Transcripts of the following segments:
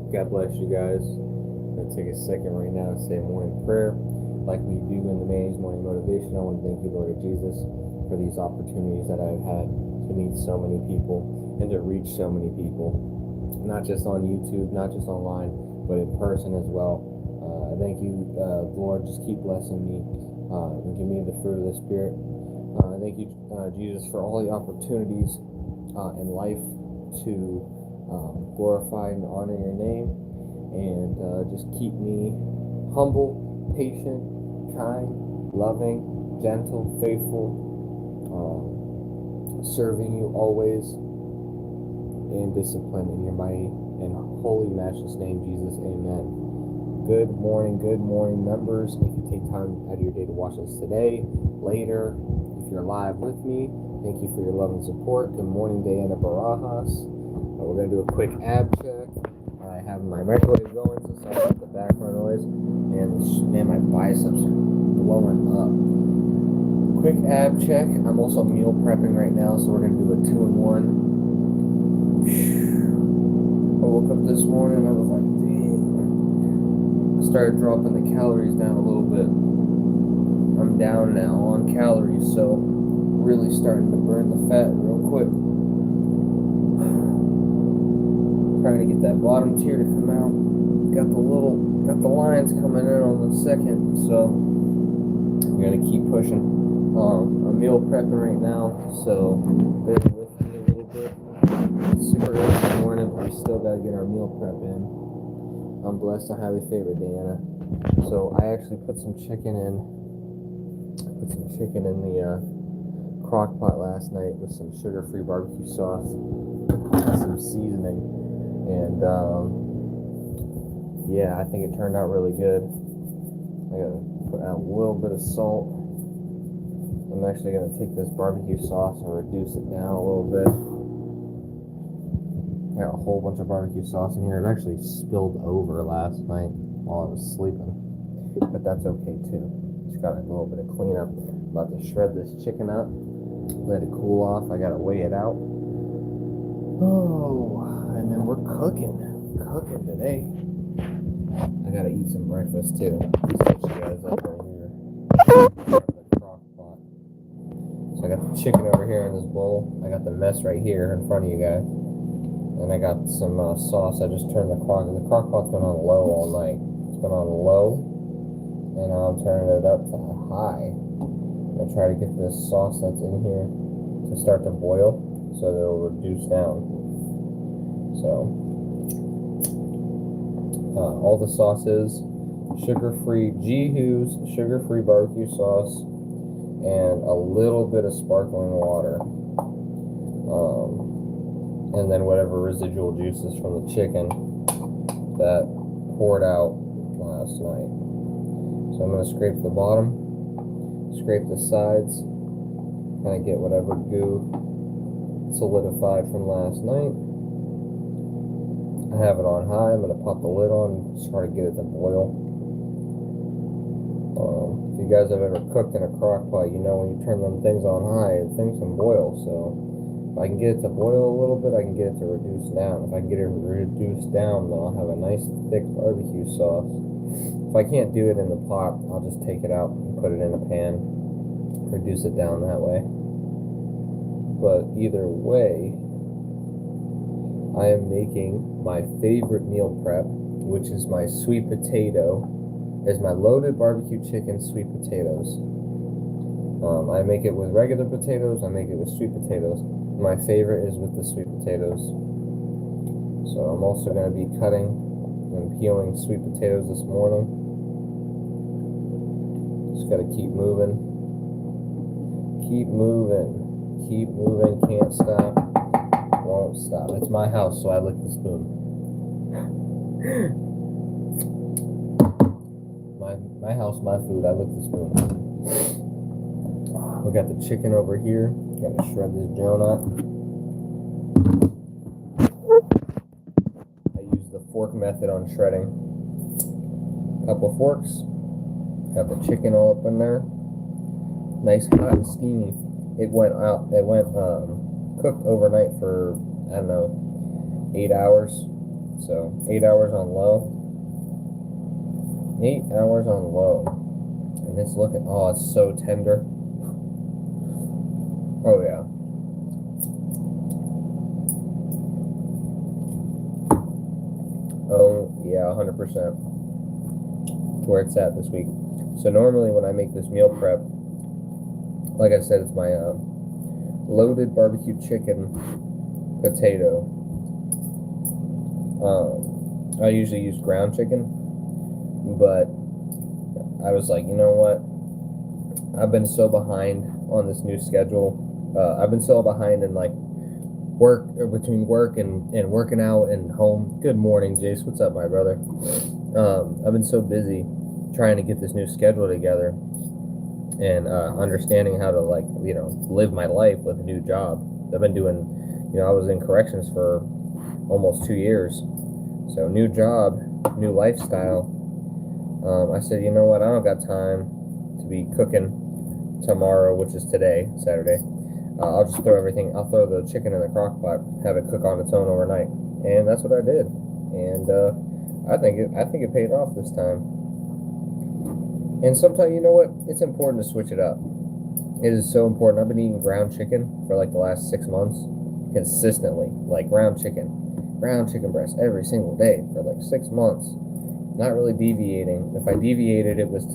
God bless you guys. I'm going to take a second right now to say morning prayer like we do in the Manny's morning motivation. I want to thank you, Lord Jesus, for these opportunities that I've had to meet so many people and to reach so many people, not just on YouTube, not just online, but in person as well. Thank you, Lord. Just keep blessing me and give me the fruit of the Spirit. Thank you, Jesus, for all the opportunities in life to glorify and honor your name, and just keep me humble, patient, kind, loving, gentle, faithful, serving you always, and disciplined in your mighty and holy matchless name, Jesus. Amen. Good morning, members. If you take time out of your day to watch us today, later, if you're live with me, thank you for your love and support. Good morning, Diana Barajas. We're going to do a quick ab check. I have my microwave going, so sorry about the background noise. And man, my biceps are blowing up. Quick ab check. I'm also meal prepping right now, so we're going to do a 2-in-1. I woke up this morning and I was like, dang. I started dropping the calories down a little bit. I'm down now on calories, so really starting to burn the fat real quick. Trying to get that bottom tier to come out. Got the lines coming in on the second, so I'm gonna keep pushing. I'm meal prepping right now, so bear with me a little bit. It's super early in the morning, but we still gotta get our meal prep in. I'm blessed and highly favored, Diana. So I actually put some chicken in the crock pot last night with some sugar-free barbecue sauce and some seasoning, and yeah, I think it turned out really good. I gotta put out a little bit of salt. I'm actually gonna take this barbecue sauce and reduce it down a little bit. I got a whole bunch of barbecue sauce in here. It actually spilled over last night while I was sleeping, but that's okay too. Just got a little bit of cleanup. About to shred this chicken up, let it cool off. I gotta weigh it out. Oh, and then we're cooking today. I gotta eat some breakfast too. Switch you guys up right here. The crock pot. So I got the chicken over here in this bowl. I got the mess right here in front of you guys. And I got some sauce. I just turned the crock pot's been on low all night. It's been on low, and I'm turning it up to high. I'm gonna try to get this sauce that's in here to start to boil, so that it'll reduce down. So all the sauces, sugar-free G-Hoo's sugar-free barbecue sauce, and a little bit of sparkling water. And then whatever residual juices from the chicken that poured out last night. So I'm going to scrape the bottom, scrape the sides, kind of get whatever goo solidified from last night. I have it on high. I'm going to pop the lid on and try to get it to boil. If you guys have ever cooked in a crock pot, you know when you turn them things on high, things can boil. So if I can get it to boil a little bit, I can get it to reduce down. If I can get it reduced down, then I'll have a nice thick barbecue sauce. If I can't do it in the pot, I'll just take it out and put it in a pan, reduce it down that way. But either way, I am making my favorite meal prep, which is my sweet potato, is my loaded barbecue chicken sweet potatoes. I make it with regular potatoes, I make it with sweet potatoes. My favorite is with the sweet potatoes. So I'm also going to be cutting and peeling sweet potatoes this morning. Just got to keep moving. Keep moving, can't stop, won't stop. It's my house, so I lick the spoon. my house, my food, I lick the spoon. We got the chicken over here. Gotta shred this joint up. I use the fork method on shredding. Couple forks. Got the chicken all up in there. Nice hot and steamy. It went cooked overnight for, I don't know, 8 hours. So 8 hours on low. 8 hours on low. And it's looking, oh, it's so tender. Oh, yeah. Oh, yeah, 100%. Where it's at this week. So normally when I make this meal prep, like I said, it's my loaded barbecue chicken potato. I usually use ground chicken, but I was like, you know what? I've been so behind on this new schedule. I've been so behind in like between work and working out and home. Good morning, Jace. What's up, my brother? I've been so busy trying to get this new schedule together and understanding how to live my life with a new job. I've been doing, I was in corrections for almost 2 years. So new job, new lifestyle. I said, you know what? I don't got time to be cooking tomorrow, which is today, Saturday. I'll just throw the chicken in the crock pot, have it cook on its own overnight. And that's what I did. And I think it paid off this time. And sometimes, you know what? It's important to switch it up. It is so important. I've been eating ground chicken for like the last 6 months consistently, like ground chicken breast every single day for like 6 months. Not really deviating. If I deviated, it was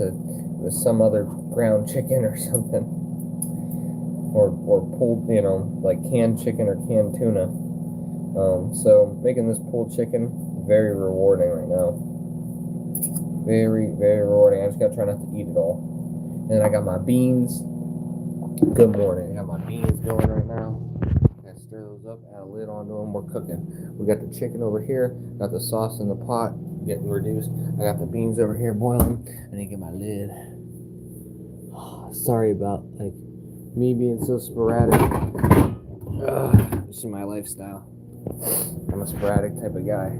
some other ground chicken or something, or pulled, like canned chicken or canned tuna. So making this pulled chicken very rewarding right now. Very, very rewarding. I just gotta try not to eat it all. And then I got my beans. Good morning. I got my beans going right now. I stir those up, add a lid onto them. We're cooking. We got the chicken over here. Got the sauce in the pot getting reduced. I got the beans over here boiling. I need to get my lid. Sorry about me being so sporadic. This is my lifestyle. I'm a sporadic type of guy.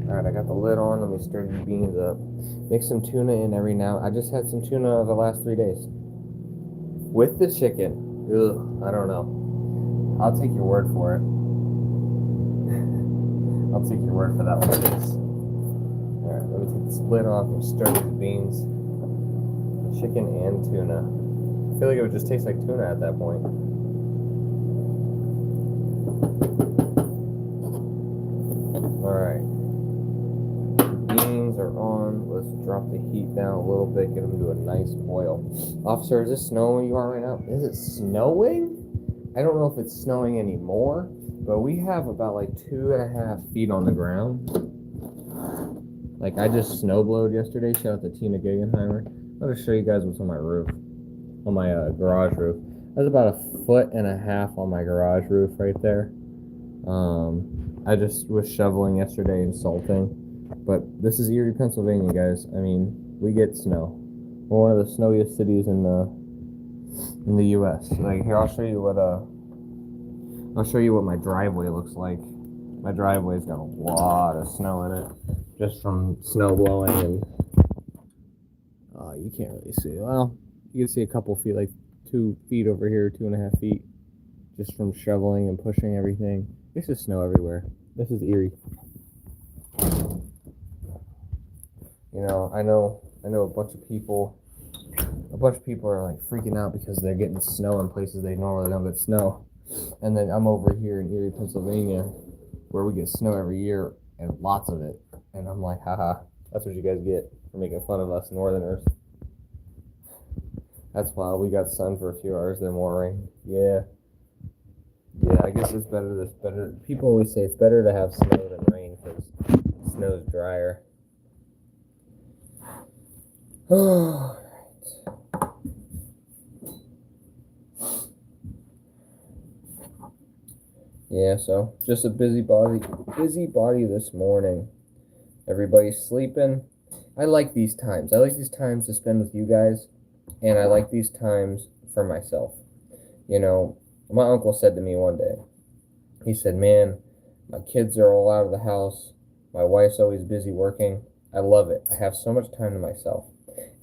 Alright, I got the lid on. Let me stir the beans up. Mix some tuna in every now. I just had some tuna the last 3 days. With the chicken. Ugh, I don't know. I'll take your word for it. I'll take your word for that one. Alright, let me take this lid off and stir the beans. Chicken and tuna. I feel like it would just taste like tuna at that point. Alright. Beans are on. Let's drop the heat down a little bit, get them to a nice boil. Officer, is it snowing where you are right now? Is it snowing? I don't know if it's snowing anymore, but we have about 2.5 feet on the ground. I just snowblowed yesterday. Shout out to Tina Guggenheimer. I'll just show you guys what's on my roof, on my garage roof. That's about 1.5 feet on my garage roof right there. I just was shoveling yesterday and salting, but this is Erie, Pennsylvania, guys. I mean, we get snow. We're one of the snowiest cities in the U.S. Here, I'll show you what my driveway looks like. My driveway's got a lot of snow in it, just from snow blowing, and you can't really see. Well, you can see a couple feet, 2 feet over here, 2.5 feet, just from shoveling and pushing everything. There's just snow everywhere. This is Erie. I know a bunch of people are freaking out because they're getting snow in places they normally don't get snow. And then I'm over here in Erie, Pennsylvania, where we get snow every year and lots of it. And I'm like, haha, that's what you guys get for making fun of us Northerners. That's why we got sun for a few hours, then more rain. Yeah, I guess it's better. People always say it's better to have snow than rain because snow's drier. Oh. Yeah, so just a busy body this morning. Everybody's sleeping. I like these times. I like these times to spend with you guys, and I like these times for myself. My uncle said to me one day, he said, man, my kids are all out of the house. My wife's always busy working. I love it. I have so much time to myself.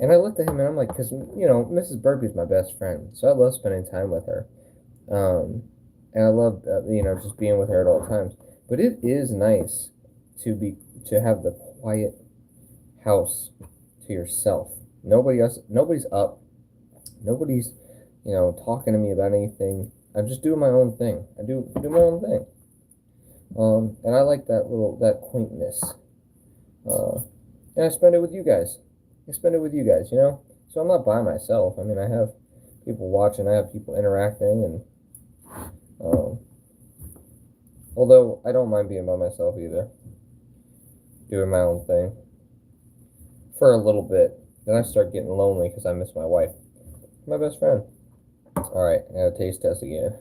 And I looked at him and I'm like, because, Mrs. Burpee's my best friend, so I love spending time with her. And I love, just being with her at all times. But it is nice to have the quiet house to yourself. Nobody's up. Nobody's, talking to me about anything. I'm just doing my own thing. I do my own thing. And I like that quaintness. And I spend it with you guys. So I'm not by myself. I mean, I have people watching, I have people interacting, and although I don't mind being by myself either, doing my own thing for a little bit. Then I start getting lonely because I miss my wife, my best friend. All right, I got a taste test again.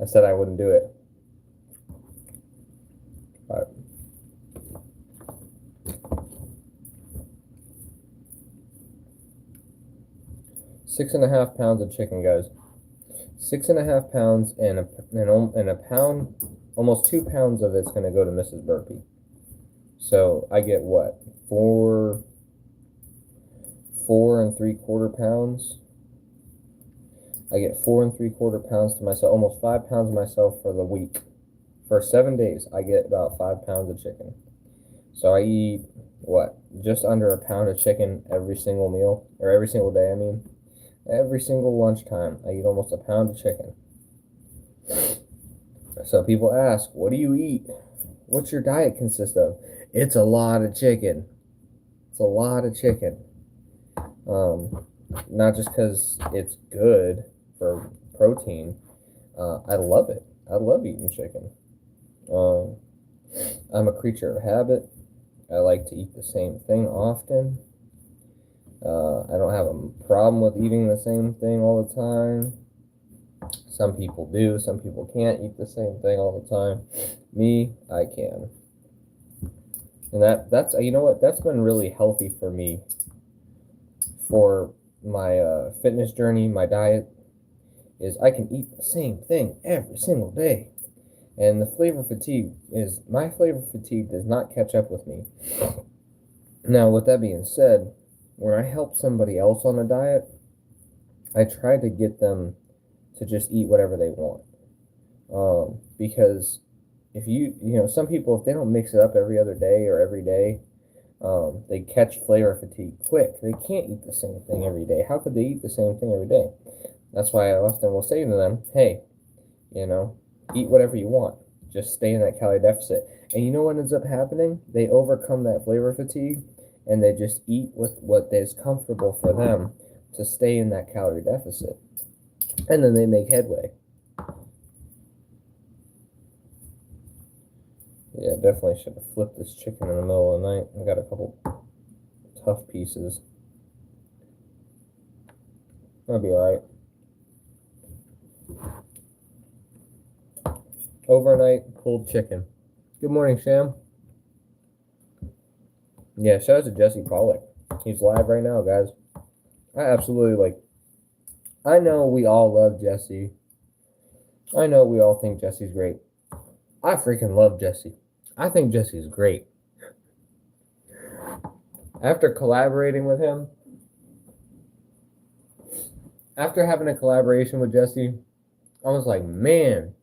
I said I wouldn't do it. All right. £6.5 pounds of chicken, guys. 6.5 pounds, and a pound, almost 2 pounds of it's going to go to Mrs. Burpee. So I get what? 4 3/4 pounds. I get 4 3/4 pounds to myself, almost 5 pounds of myself for the week. For 7 days, I get about 5 pounds of chicken. So I eat, what? Just under a pound of chicken every single meal, or every single day, I mean. Every single lunchtime, I eat almost a pound of chicken. So people ask, what do you eat? What's your diet consist of? It's a lot of chicken. It's a lot of chicken. Not just because it's good for protein. I love it. I love eating chicken. I'm a creature of habit. I like to eat the same thing often. I don't have a problem with eating the same thing all the time. Some people do. Some people can't eat the same thing all the time. Me, I can. And that's you know what? That's been really healthy for me for my fitness journey, my diet, is I can eat the same thing every single day. And my flavor fatigue does not catch up with me. Now, with that being said, when I help somebody else on a diet, I try to get them to just eat whatever they want. Because if some people, if they don't mix it up every other day or every day, they catch flavor fatigue quick. They can't eat the same thing every day. How could they eat the same thing every day? That's why I often will say to them, hey, eat whatever you want. Just stay in that calorie deficit. And you know what ends up happening? They overcome that flavor fatigue, and they just eat with what is comfortable for them to stay in that calorie deficit. And then they make headway. Yeah, definitely should have flipped this chicken in the middle of the night. I got a couple tough pieces. That'll be alright. Overnight pulled chicken. Good morning, Sham. Yeah, shout out to Jesse Pollock. He's live right now, guys. I know we all love Jesse. I know we all think Jesse's great. I freaking love Jesse. I think Jesse's great. After collaborating with him, after having a collaboration with Jesse, I was like, man,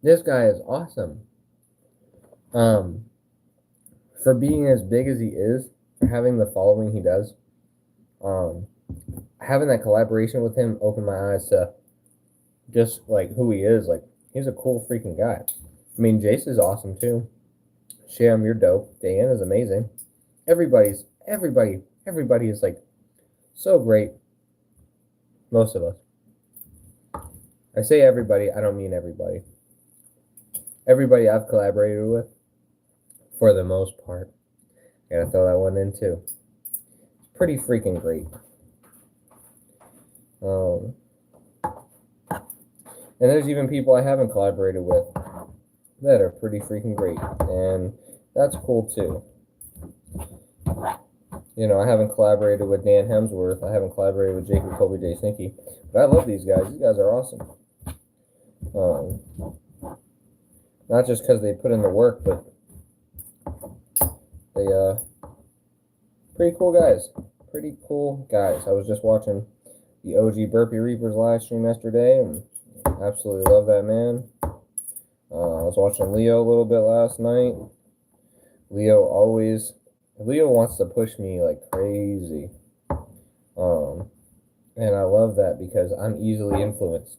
this guy is awesome. For being as big as he is, for having the following he does, having that collaboration with him opened my eyes to just like who he is. Like, he's a cool freaking guy. I mean, Jace is awesome too. Sham, you're dope. Diana's amazing. Everybody is like so great. Most of us. I say everybody, I don't mean everybody. Everybody I've collaborated with, for the most part. Gotta throw that one in too. It's pretty freaking great. And there's even people I haven't collaborated with that are pretty freaking great. And that's cool too. I haven't collaborated with Dan Hemsworth. I haven't collaborated with Jacob Colby J. Stinky. But I love these guys. These guys are awesome. Not just because they put in the work, but they pretty cool guys. Pretty cool guys. I was just watching the OG Burpee Reapers live stream yesterday, and absolutely love that man. I was watching Leo a little bit last night. Leo wants to push me like crazy. And I love that because I'm easily influenced.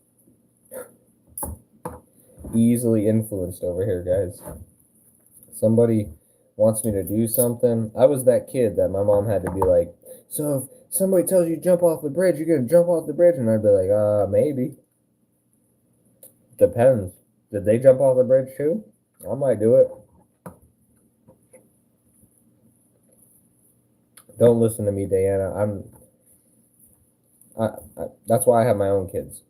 Easily influenced over here, guys. Somebody wants me to do something. I was that kid that my mom had to be like, so if somebody tells you to jump off the bridge, you're going to jump off the bridge? And I'd be like, maybe. Depends. Did they jump off the bridge too? I might do it. Don't listen to me, Diana. That's why I have my own kids.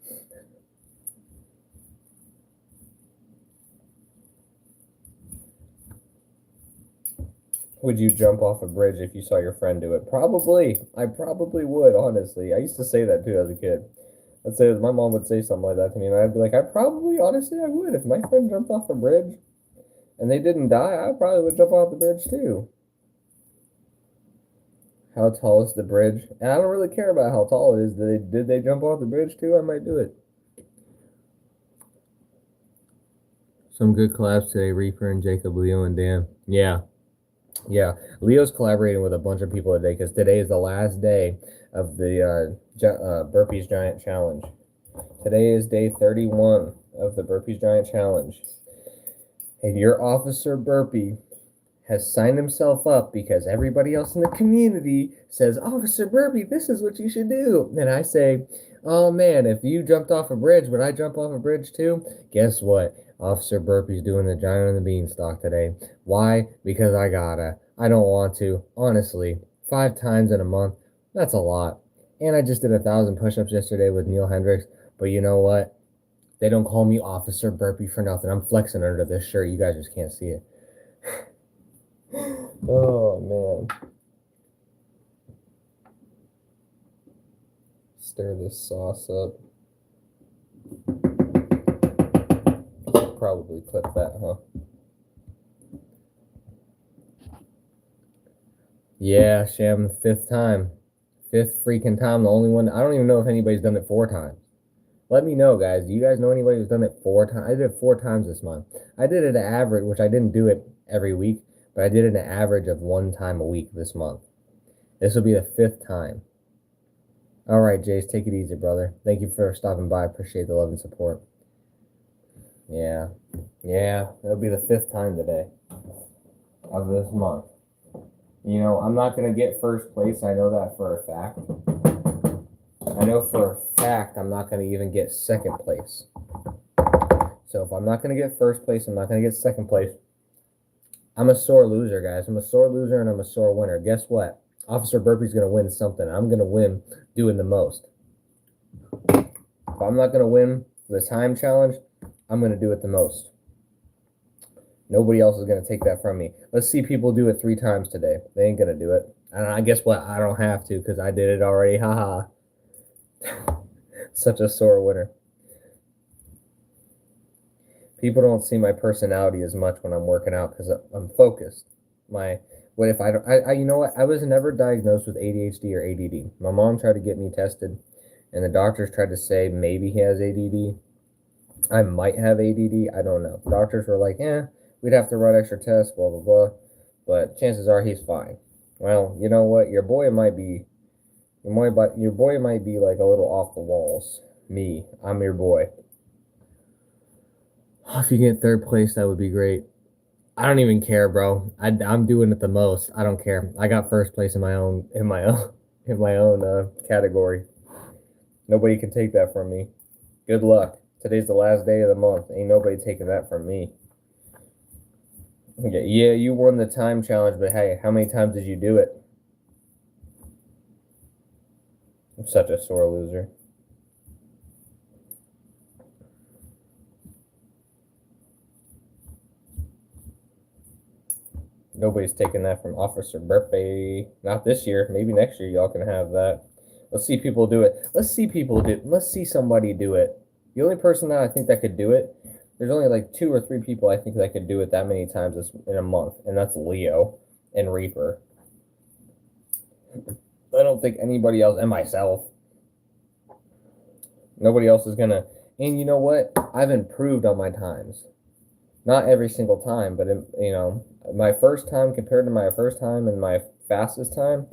Would you jump off a bridge if you saw your friend do it? Probably. I probably would, honestly. I used to say that too as a kid. I'd say my mom would say something like that to me, and I'd be like, honestly, I would. If my friend jumped off a bridge and they didn't die, I probably would jump off the bridge too. How tall is the bridge? And I don't really care about how tall it is. Did they jump off the bridge too? I might do it. Some good collabs today, Reaper and Jacob, Leo and Dan. Yeah. Leo's collaborating with a bunch of people today because today is the last day of the Burpees Giant Challenge. Today is day 31 of the Burpees Giant Challenge. And your officer Burpee has signed himself up because everybody else in the community says, Officer Burpee, this is what you should do. And I say, oh man, if you jumped off a bridge, would I jump off a bridge too? Guess what? Officer Burpee's doing the giant on the beanstalk today. Why? Because I gotta. I don't want to. Honestly, 5 times in a month, that's a lot. And I just did 1,000 push-ups yesterday with Neil Hendricks. But you know what? They don't call me Officer Burpee for nothing. I'm flexing under this shirt. You guys just can't see it. Oh, man. Stir this sauce up. Probably clip that, huh? Yeah, Sham, 5th time. 5th freaking time. The only one. I don't even know if anybody's done it 4 times. Let me know, guys. Do you guys know anybody who's done it 4 times? I did it 4 times this month. I did it at an average, which I didn't do it every week, but I did it an average of 1 time a week this month. This will be the 5th time. All right, Jace, take it easy, brother. Thank you for stopping by. Appreciate the love and support. Yeah, it'll be the 5th time today of this month. You know, I'm not going to get first place. I know that for a fact. I know for a fact I'm not going to even get 2nd place. So if I'm not going to get first place, I'm not going to get 2nd place. I'm a sore loser, guys. I'm a sore loser and I'm a sore winner. Guess what? Officer Burpee's going to win something. I'm going to win doing the most. If I'm not going to win the time challenge, I'm going to do it the most. Nobody else is going to take that from me. Let's see people do it 3 times today. They ain't going to do it. And I guess what? I don't have to because I did it already. Haha. Such a sore winner. People don't see my personality as much when I'm working out because I'm focused. You know what? I was never diagnosed with ADHD or ADD. My mom tried to get me tested, and the doctors tried to say maybe he has ADD. I might have ADD. I don't know. Doctors were like, we'd have to run extra tests, blah, blah, blah. But chances are he's fine. Well, you know what? Your boy might be like a little off the walls. Me, I'm your boy. If you get 3rd place, that would be great. I don't even care, bro. I'm doing it the most. I don't care. I got 1st place in my own category. Nobody can take that from me. Good luck. Today's the last day of the month. Ain't nobody taking that from me. Okay, yeah, you won the time challenge, but hey, how many times did you do it? I'm such a sore loser. Nobody's taking that from Officer Burpee. Not this year. Maybe next year y'all can have that. Let's see people do it. Let's see somebody do it. The only person that I think that could do it, there's only like 2 or 3 people I think that could do it that many times in a month, and that's Leo and Reaper. I don't think anybody else, and myself. Nobody else is gonna. And you know what? I've improved on my times. Not every single time, but my first time compared to my first time and my fastest time,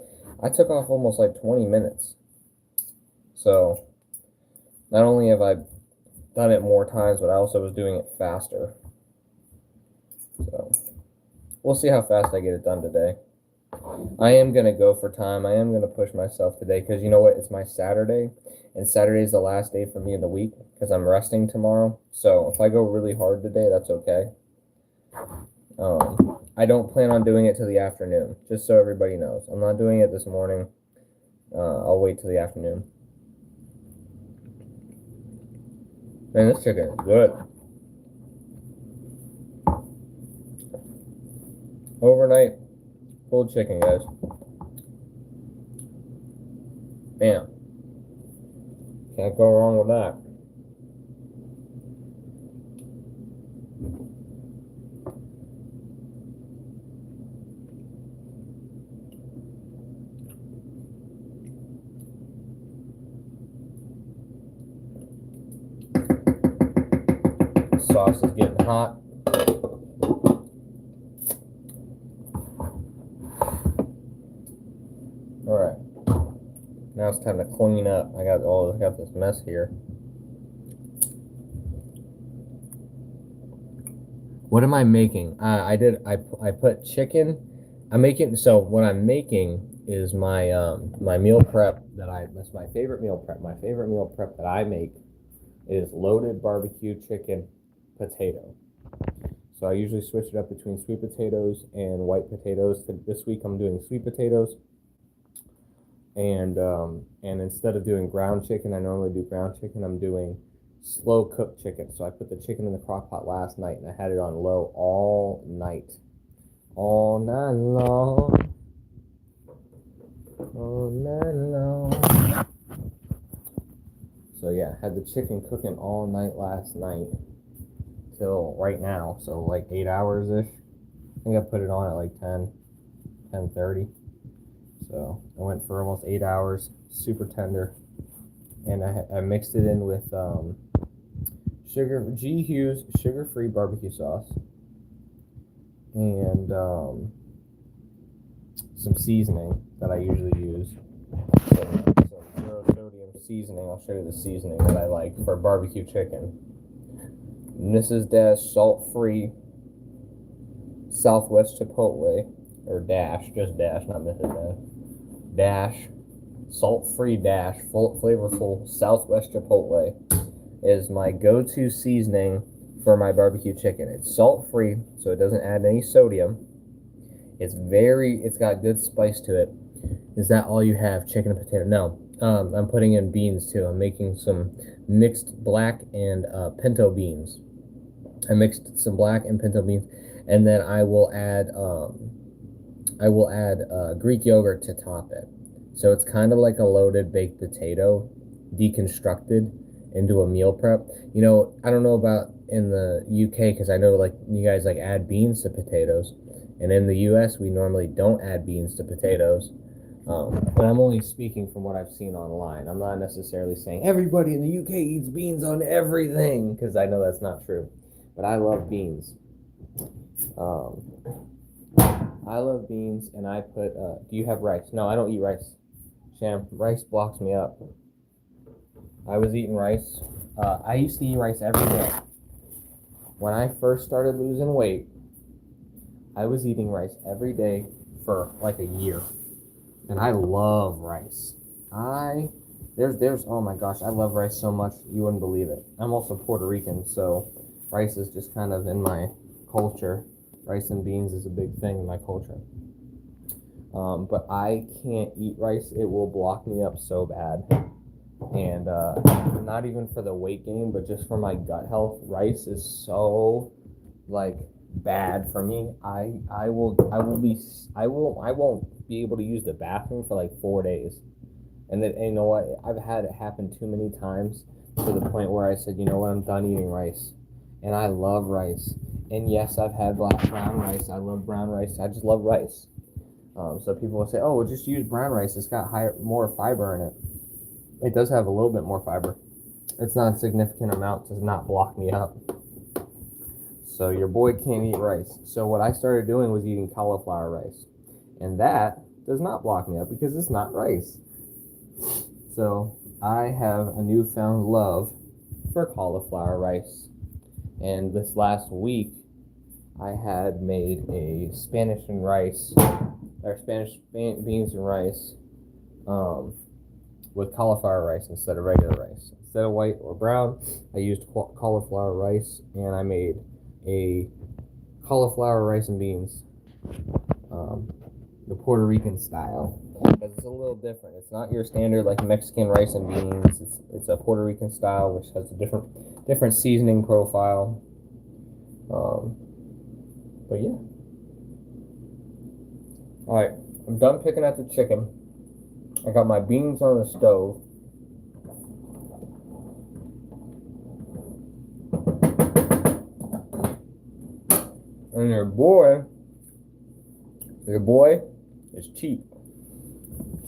I took off almost like 20 minutes. So not only have I done it more times, but I also was doing it faster. So we'll see how fast I get it done today. I am going to go for time. I am going to push myself today because you know what? It's my Saturday, and Saturday is the last day for me in the week because I'm resting tomorrow. So if I go really hard today, that's okay. I don't plan on doing it till the afternoon, just so everybody knows. I'm not doing it this morning. I'll wait till the afternoon. Man, this chicken is good. Overnight pulled chicken, guys. Bam. Can't go wrong with that. Sauce is getting hot. All right. Now it's time to clean up. I got this mess here. What am I making? I put chicken. So what I'm making is my my meal prep that's my favorite meal prep. My favorite meal prep that I make is loaded barbecue chicken potato. So I usually switch it up between sweet potatoes and white potatoes. This week I'm doing sweet potatoes. And instead of doing ground chicken, I normally do ground chicken. I'm doing slow cooked chicken. So I put the chicken in the crock pot last night and I had it on low all night long. All night long. So yeah, had the chicken cooking all night last night till right now. So like 8 hours ish. I think I put it on at like 10:30. So I went for almost 8 hours, super tender, and I mixed it in with G. Hughes sugar-free barbecue sauce and some seasoning that I usually use. So zero sodium seasoning. I'll show you the seasoning that I like for barbecue chicken. Mrs. Dash salt-free Southwest Chipotle, or Dash, just Dash, not Mrs. Dash. Dash, salt-free Dash, full flavorful Southwest Chipotle is my go-to seasoning for my barbecue chicken. It's salt-free, so it doesn't add any sodium. It's got good spice to it. Is that all you have, chicken and potato? No, I'm putting in beans too. I'm making some mixed black and pinto beans. I mixed some black and pinto beans, and then I will add Greek yogurt to top it. So it's kind of like a loaded baked potato deconstructed into a meal prep. You know, I don't know about in the UK because I know like you guys like add beans to potatoes. And in the US, we normally don't add beans to potatoes. But I'm only speaking from what I've seen online. I'm not necessarily saying everybody in the UK eats beans on everything because I know that's not true. But I love beans. I love beans, and I put, do you have rice? No, I don't eat rice. Sham, rice blocks me up. I was eating rice. I used to eat rice every day. When I first started losing weight, I was eating rice every day for like a year. And I love rice. Oh my gosh, I love rice so much, you wouldn't believe it. I'm also Puerto Rican, so rice is just kind of in my culture. Rice and beans is a big thing in my culture. But I can't eat rice. It will block me up so bad. And not even for the weight gain, but just for my gut health, rice is so like bad for me. I won't be able to use the bathroom for like 4 days. And then, you know what? I've had it happen too many times to the point where I said, you know what, I'm done eating rice. And I love rice. And yes, I've had brown rice. I love brown rice. I just love rice. So people will say, oh, well, just use brown rice. It's got more fiber in it. It does have a little bit more fiber. It's not a significant amount. Does not block me up. So your boy can't eat rice. So what I started doing was eating cauliflower rice. And that does not block me up because it's not rice. So I have a newfound love for cauliflower rice. And this last week, I had made a Spanish beans and rice with cauliflower rice instead of regular rice. Instead of white or brown, I used cauliflower rice, and I made a cauliflower rice and beans, the Puerto Rican style. Because it's a little different. It's not your standard like Mexican rice and beans. It's a Puerto Rican style, which has a different seasoning profile. But yeah. Alright, I'm done picking at the chicken. I got my beans on the stove. And your boy is cheap.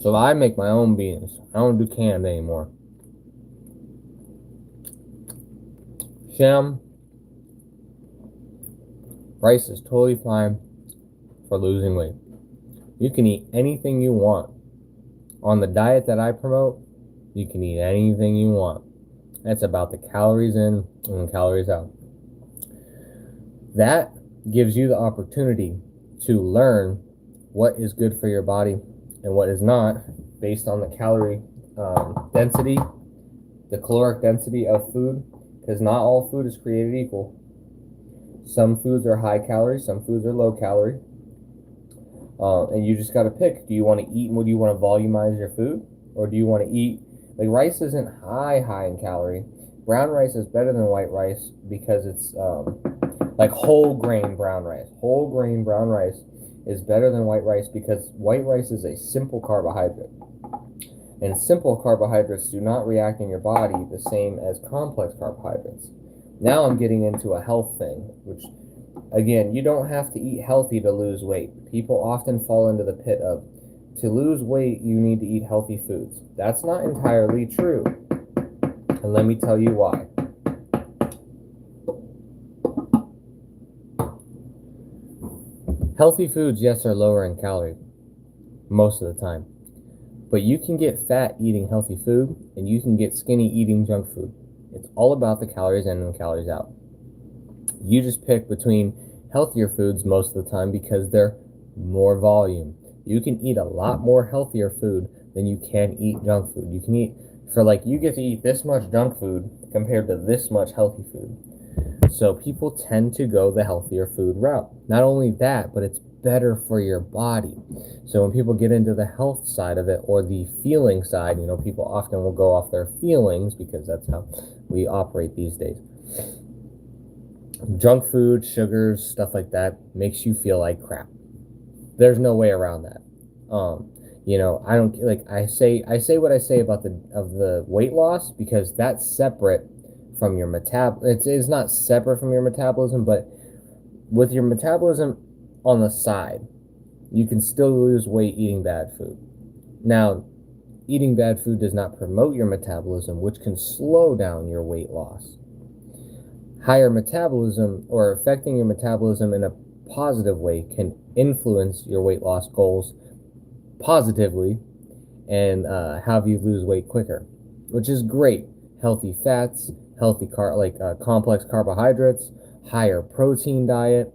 So I make my own beans. I don't do canned anymore. Sham, rice is totally fine for losing weight. You can eat anything you want. On the diet that I promote, you can eat anything you want. That's about the calories in and the calories out. That gives you the opportunity to learn what is good for your body and what is not based on the calorie density, the caloric density of food, because not all food is created equal. Some foods are high calorie, some foods are low calorie. And you just got to pick. Do you want to eat, do you want to volumize your food? Or do you want to eat, like rice isn't high in calorie. Brown rice is better than white rice because it's like whole grain brown rice. Whole grain brown rice is better than white rice because white rice is a simple carbohydrate. And simple carbohydrates do not react in your body the same as complex carbohydrates. Now I'm getting into a health thing, which, again, you don't have to eat healthy to lose weight. People often fall into the pit of, to lose weight, you need to eat healthy foods. That's not entirely true. And let me tell you why. Healthy foods, yes, are lower in calorie most of the time. But you can get fat eating healthy food, and you can get skinny eating junk food. It's all about the calories in and the calories out. You just pick between healthier foods most of the time because they're more volume. You can eat a lot more healthier food than you can eat junk food. You can eat, you get to eat this much junk food compared to this much healthy food. So people tend to go the healthier food route. Not only that, but it's better for your body. So when people get into the health side of it or the feeling side, people often will go off their feelings because that's how we operate these days. Junk food, sugars, stuff like that makes you feel like crap. There's no way around that. I don't I say what I say about the weight loss because that's separate from your it's not separate from your metabolism, but with your metabolism on the side, you can still lose weight eating bad food. Now, eating bad food does not promote your metabolism, which can slow down your weight loss. Higher metabolism or affecting your metabolism in a positive way can influence your weight loss goals positively and have you lose weight quicker, which is great. Healthy fats, complex carbohydrates, higher protein diet.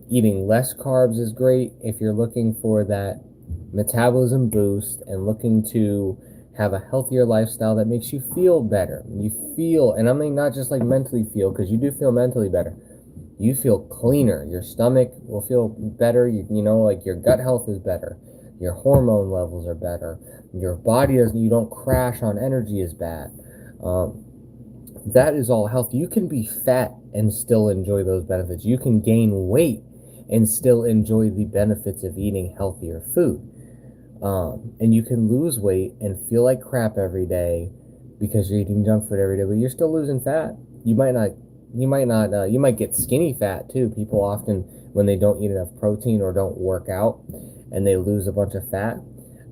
Eating less carbs is great if you're looking for that metabolism boost and looking to have a healthier lifestyle that makes you feel better. And I mean not just like mentally feel, because you do feel mentally better. You feel cleaner. Your stomach will feel better. Your gut health is better. Your hormone levels are better. Your body you don't crash on energy as bad. That is all healthy. You can be fat and still enjoy those benefits. You can gain weight and still enjoy the benefits of eating healthier food. And you can lose weight and feel like crap every day because you're eating junk food every day, but you're still losing fat. You might get skinny fat too. People often, when they don't eat enough protein or don't work out and they lose a bunch of fat,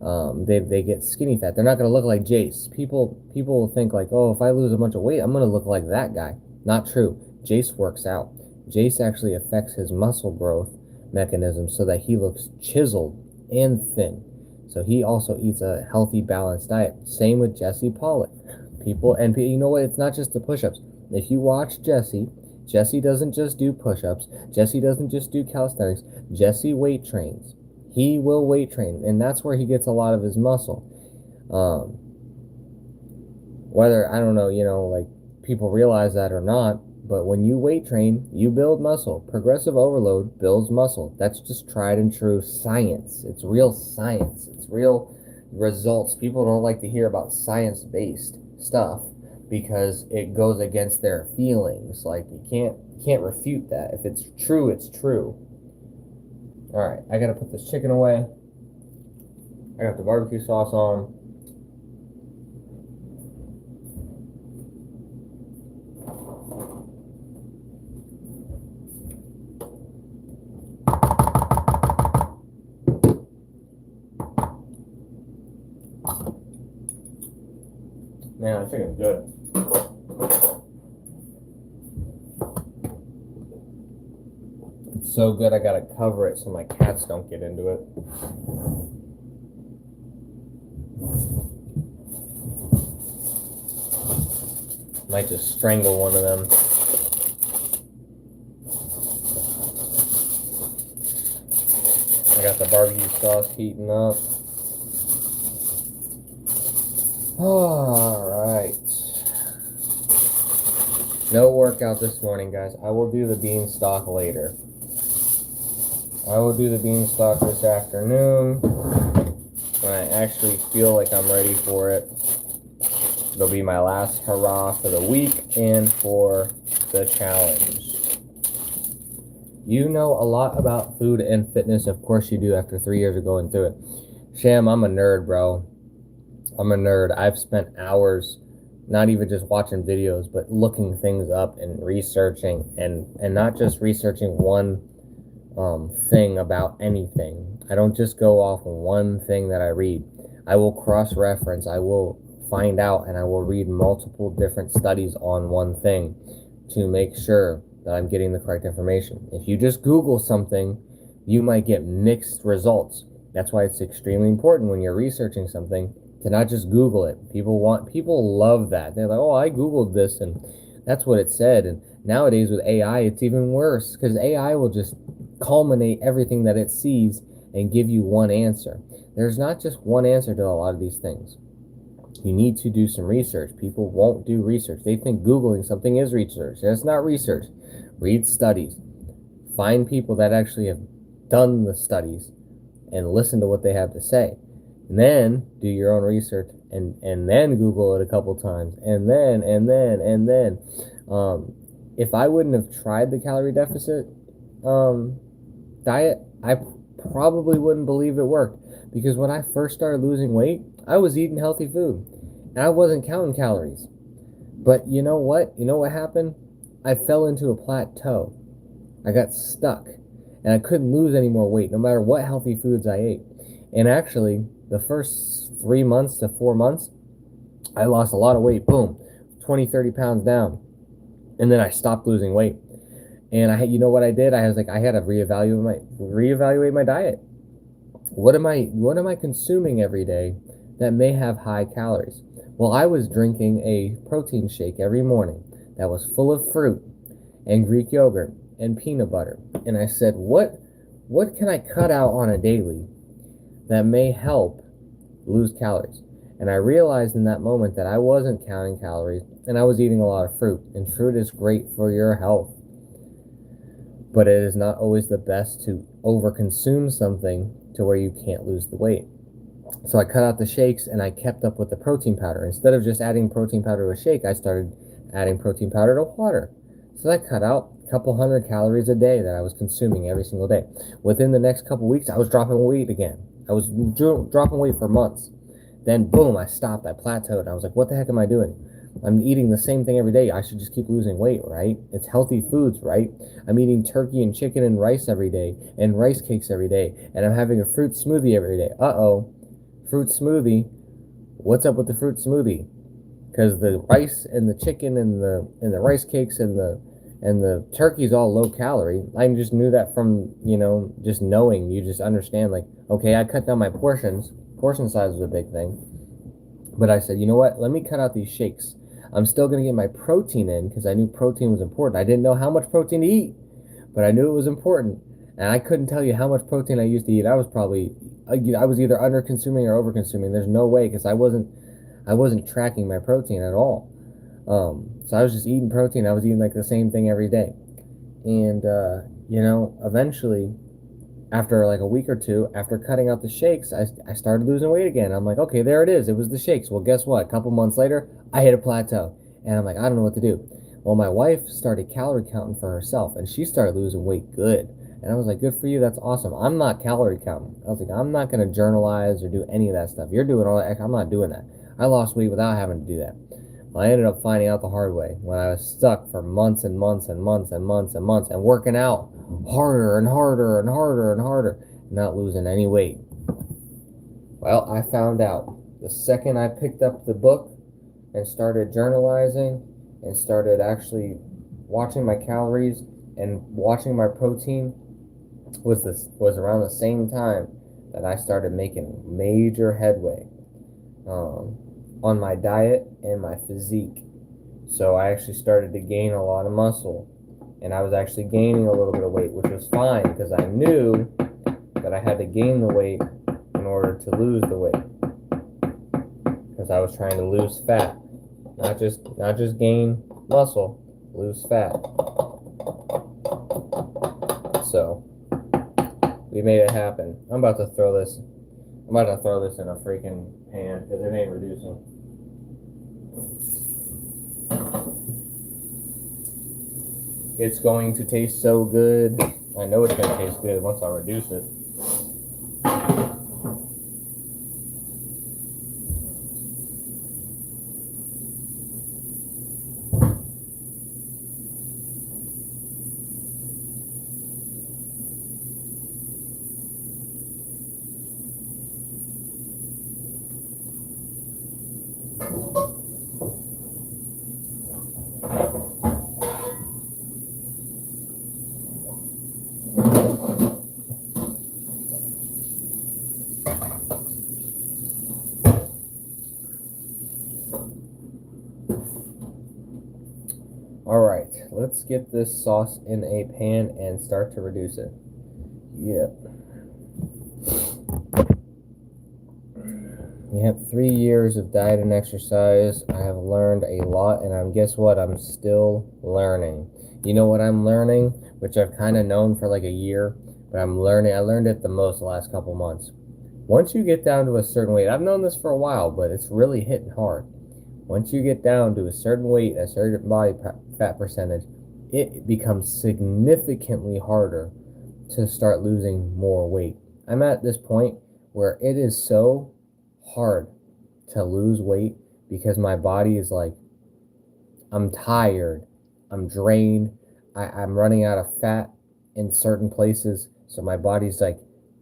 they get skinny fat. They're not going to look like Jace. People will think like, oh, if I lose a bunch of weight, I'm going to look like that guy. Not true. Jace works out. Jace actually affects his muscle growth mechanism so that he looks chiseled and thin. So he also eats a healthy, balanced diet. Same with Jesse Pollock. And you know what? It's not just the push-ups. If you watch Jesse doesn't just do push-ups. Jesse doesn't just do calisthenics. Jesse weight trains. He will weight train, and that's where he gets a lot of his muscle. Whether, I don't know, like people realize that or not, but when you weight train, you build muscle. Progressive overload builds muscle. That's just tried and true science. It's real science. It's real results. People don't like to hear about science-based stuff because it goes against their feelings. Like you can't refute that. If it's true, it's true. All right, I gotta put this chicken away. I got the barbecue sauce on. Man, I think it's good. It's so good, I gotta cover it so my cats don't get into it. Might just strangle one of them. I got the barbecue sauce heating up. Alright. No workout this morning, guys. I will do the beanstalk later. I will do the beanstalk this afternoon when I actually feel like I'm ready for it. It'll be my last hurrah for the week and for the challenge. You know a lot about food and fitness. Of course you do after 3 years of going through it. Sham, I'm a nerd, bro. I'm a nerd. I've spent hours not even just watching videos, but looking things up and researching, and not just researching one thing about anything. I don't just go off one thing that I read. I will cross-reference. I will find out, and I will read multiple different studies on one thing to make sure that I'm getting the correct information. If you just Google something, you might get mixed results. That's why it's extremely important when you're researching something to not just Google it. People love that. They're like, oh, I Googled this and that's what it said. And nowadays with AI, it's even worse because AI will just culminate everything that it sees and give you one answer. There's not just one answer to a lot of these things. You need to do some research. People won't do research. They think Googling something is research. That's not research. Read studies. Find people that actually have done the studies and listen to what they have to say. And then do your own research and then Google it a couple times. And then. If I wouldn't have tried the calorie deficit diet, I probably wouldn't believe it worked. Because when I first started losing weight, I was eating healthy food. And I wasn't counting calories. But you know what? You know what happened? I fell into a plateau. I got stuck. And I couldn't lose any more weight, no matter what healthy foods I ate. And actually, the first 3 months to 4 months, I lost a lot of weight. Boom, 20, 30 pounds down. And then I stopped losing weight. And you know what I did? I had to reevaluate my diet. What am I consuming every day that may have high calories? Well, I was drinking a protein shake every morning that was full of fruit and Greek yogurt and peanut butter. And I said, what can I cut out on a daily that may help lose calories? And I realized in that moment that I wasn't counting calories and I was eating a lot of fruit. And fruit is great for your health. But it is not always the best to overconsume something to where you can't lose the weight. So I cut out the shakes and I kept up with the protein powder. Instead of just adding protein powder to a shake, I started adding protein powder to water. So that cut out a couple hundred calories a day that I was consuming every single day. Within the next couple weeks, I was dropping weight again. I was dropping weight for months. Then boom, I stopped. I plateaued. I was like, what the heck am I doing? I'm eating the same thing every day. I should just keep losing weight, right? It's healthy foods, right? I'm eating turkey and chicken and rice every day and rice cakes every day. And I'm having a fruit smoothie every day. Uh-oh. Fruit smoothie. What's up with the fruit smoothie? Because the rice and the chicken and the rice cakes and And the turkey's all low calorie. I just knew that from, just knowing. You just understand, like, okay, I cut down my portions. Portion size was a big thing. But I said, you know what? Let me cut out these shakes. I'm still going to get my protein in because I knew protein was important. I didn't know how much protein to eat, but I knew it was important. And I couldn't tell you how much protein I used to eat. I was either under consuming or over consuming. There's no way because I wasn't tracking my protein at all. So I was just eating protein. I was eating like the same thing every day. And, eventually, after like a week or two, after cutting out the shakes, I started losing weight again. I'm like, okay, there it is. It was the shakes. Well, guess what? A couple months later, I hit a plateau. And I'm like, I don't know what to do. Well, my wife started calorie counting for herself, and she started losing weight good. And I was like, good for you. That's awesome. I'm not calorie counting. I was like, I'm not going to journalize or do any of that stuff. You're doing all that. I'm not doing that. I lost weight without having to do that. Well, I ended up finding out the hard way when I was stuck for months and months and months and months and months and working out harder and harder and harder and harder, not losing any weight. Well, I found out the second I picked up the book and started journalizing and started actually watching my calories and watching my protein was around the same time that I started making major headway on my diet and my physique. So I actually started to gain a lot of muscle, and I was actually gaining a little bit of weight, which was fine because I knew that I had to gain the weight in order to lose the weight, because I was trying to lose fat, not just gain muscle, lose fat. So we made it happen. I'm about to throw this in a freaking pan because it ain't reducing. It's going to taste so good. I know it's going to taste good once I reduce it. Alright, let's get this sauce in a pan and start to reduce it. Yep. 3 years of diet and exercise. I have learned a lot, and guess what? I'm still learning. You know what I'm learning, which I've kind of known for like a year, but I learned it the most the last couple months. Once you get down to a certain weight, I've known this for a while, but it's really hitting hard. Once you get down to a certain weight, a certain body fat percentage, it becomes significantly harder to start losing more weight. I'm at this point where it is so hard to lose weight because my body is like, I'm tired, I'm drained, I'm running out of fat in certain places. So my body's like,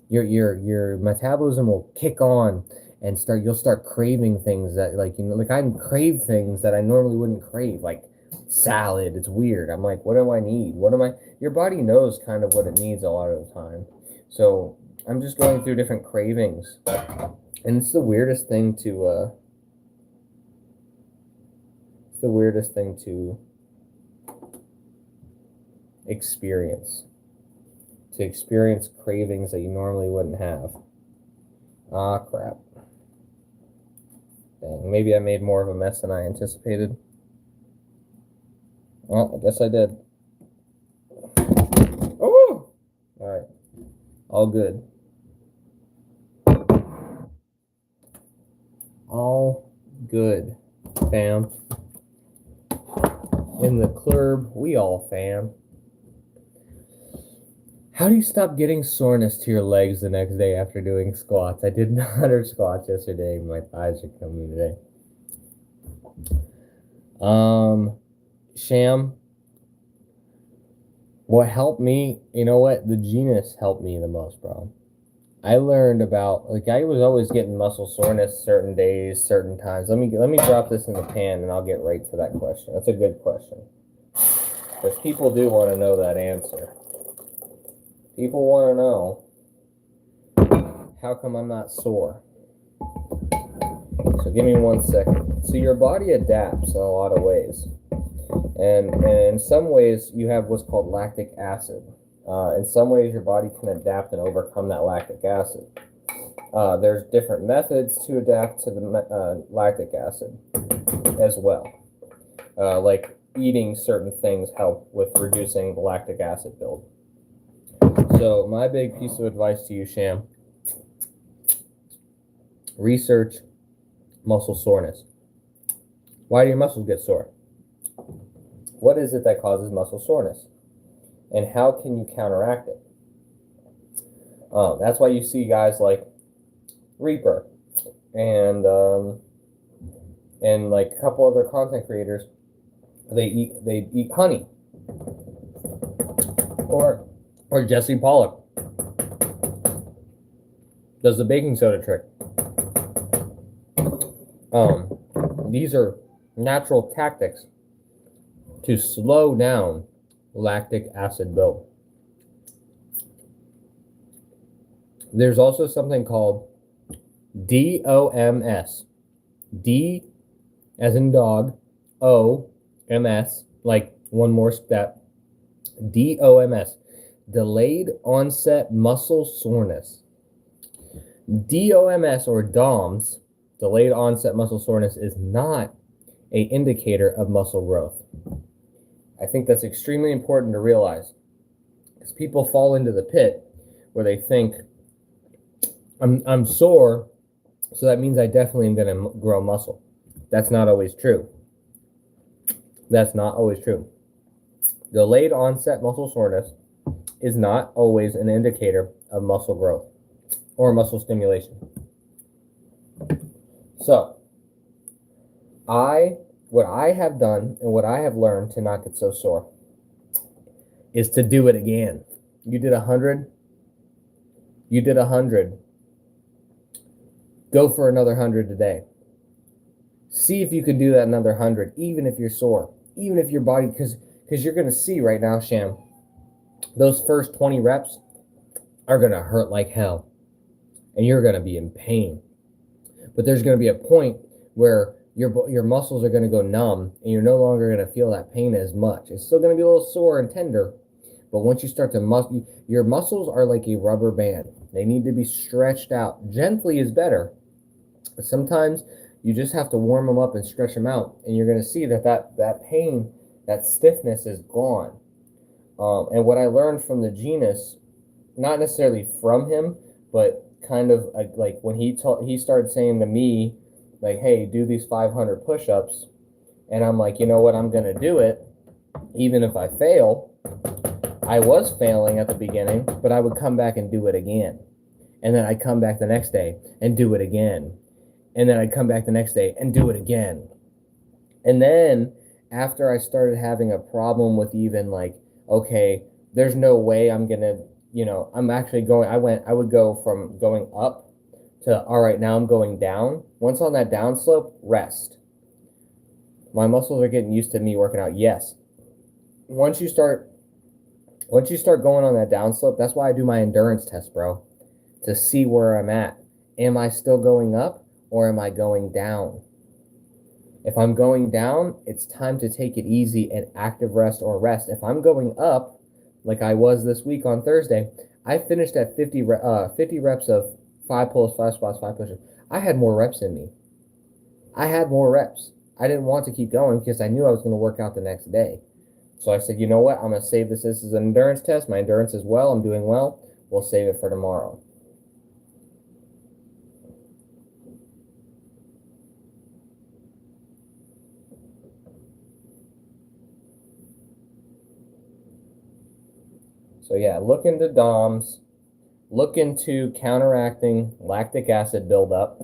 your metabolism will kick on and you'll start craving things that I crave things that I normally wouldn't crave, like salad. It's weird. I'm like, what do I need? Your body knows kind of what it needs a lot of the time. So I'm just going through different cravings. And it's the weirdest thing to experience. To experience cravings that you normally wouldn't have. Ah, crap. Dang, maybe I made more of a mess than I anticipated. Well, I guess I did. Oh! Alright. All good. All good, fam. In the club, we all fam. How do you stop getting soreness to your legs the next day after doing squats? I did 100 squats yesterday. My thighs are killing me today. Sham. What helped me, you know what? The genus helped me the most, bro. I learned about, I was always getting muscle soreness certain days, certain times. Let me drop this in the pan and I'll get right to that question. That's a good question. Because people do want to know that answer. People want to know, how come I'm not sore? So give me 1 second. So your body adapts in a lot of ways. And in some ways, you have what's called lactic acid. In some ways, your body can adapt and overcome that lactic acid. There's different methods to adapt to the lactic acid as well. Like eating certain things help with reducing the lactic acid build. So my big piece of advice to you, Sham, research muscle soreness. Why do your muscles get sore? What is it that causes muscle soreness? And how can you counteract it? That's why you see guys like Reaper and like a couple other content creators, they eat honey. Or Jesse Pullups does the baking soda trick. These are natural tactics to slow down lactic acid build. There's also something called DOMS. D as in dog, O-M-S, like one more step. DOMS, delayed onset muscle soreness. DOMS or DOMS, delayed onset muscle soreness, is not an indicator of muscle growth. I think that's extremely important to realize, because people fall into the pit where they think, I'm sore, so that means I definitely am going to grow muscle. That's not always true. That's not always true. Delayed onset muscle soreness is not always an indicator of muscle growth or muscle stimulation. So, what I have done and what I have learned to not get so sore is to do it again. You did 100. You did 100. Go for another 100 today. See if you can do that another 100, even if you're sore, even if your body, because you're going to see right now, Sham, those first 20 reps are going to hurt like hell, and you're going to be in pain. But there's going to be a point where your muscles are going to go numb, and you're no longer going to feel that pain as much. It's still going to be a little sore and tender, but once you start to your muscles are like a rubber band. They need to be stretched out. Gently is better, but sometimes you just have to warm them up and stretch them out, and you're going to see that pain, that stiffness is gone. And what I learned from the Genus, not necessarily from him, but kind of like when he started saying to me, like, hey, do these 500 push-ups, and I'm like, you know what, I'm going to do it, even if I fail. I was failing at the beginning, but I would come back and do it again. And then I'd come back the next day and do it again. And then I'd come back the next day and do it again. And then after I started having a problem with even like, okay, there's no way I'm going to, I'm actually going, I would go from going up to, all right, now I'm going down. Once on that down slope, rest. My muscles are getting used to me working out. Yes. Once you start going on that down slope, that's why I do my endurance test, bro, to see where I'm at. Am I still going up or am I going down? If I'm going down, it's time to take it easy and active rest or rest. If I'm going up, like I was this week on Thursday, I finished at 50 reps of 5 pulls, 5 squats, 5 pushes. I had more reps in me. I had more reps. I didn't want to keep going because I knew I was going to work out the next day. So I said, you know what? I'm going to save this. This is an endurance test. My endurance is well. I'm doing well. We'll save it for tomorrow. So yeah, look into DOMS. Look into counteracting lactic acid buildup.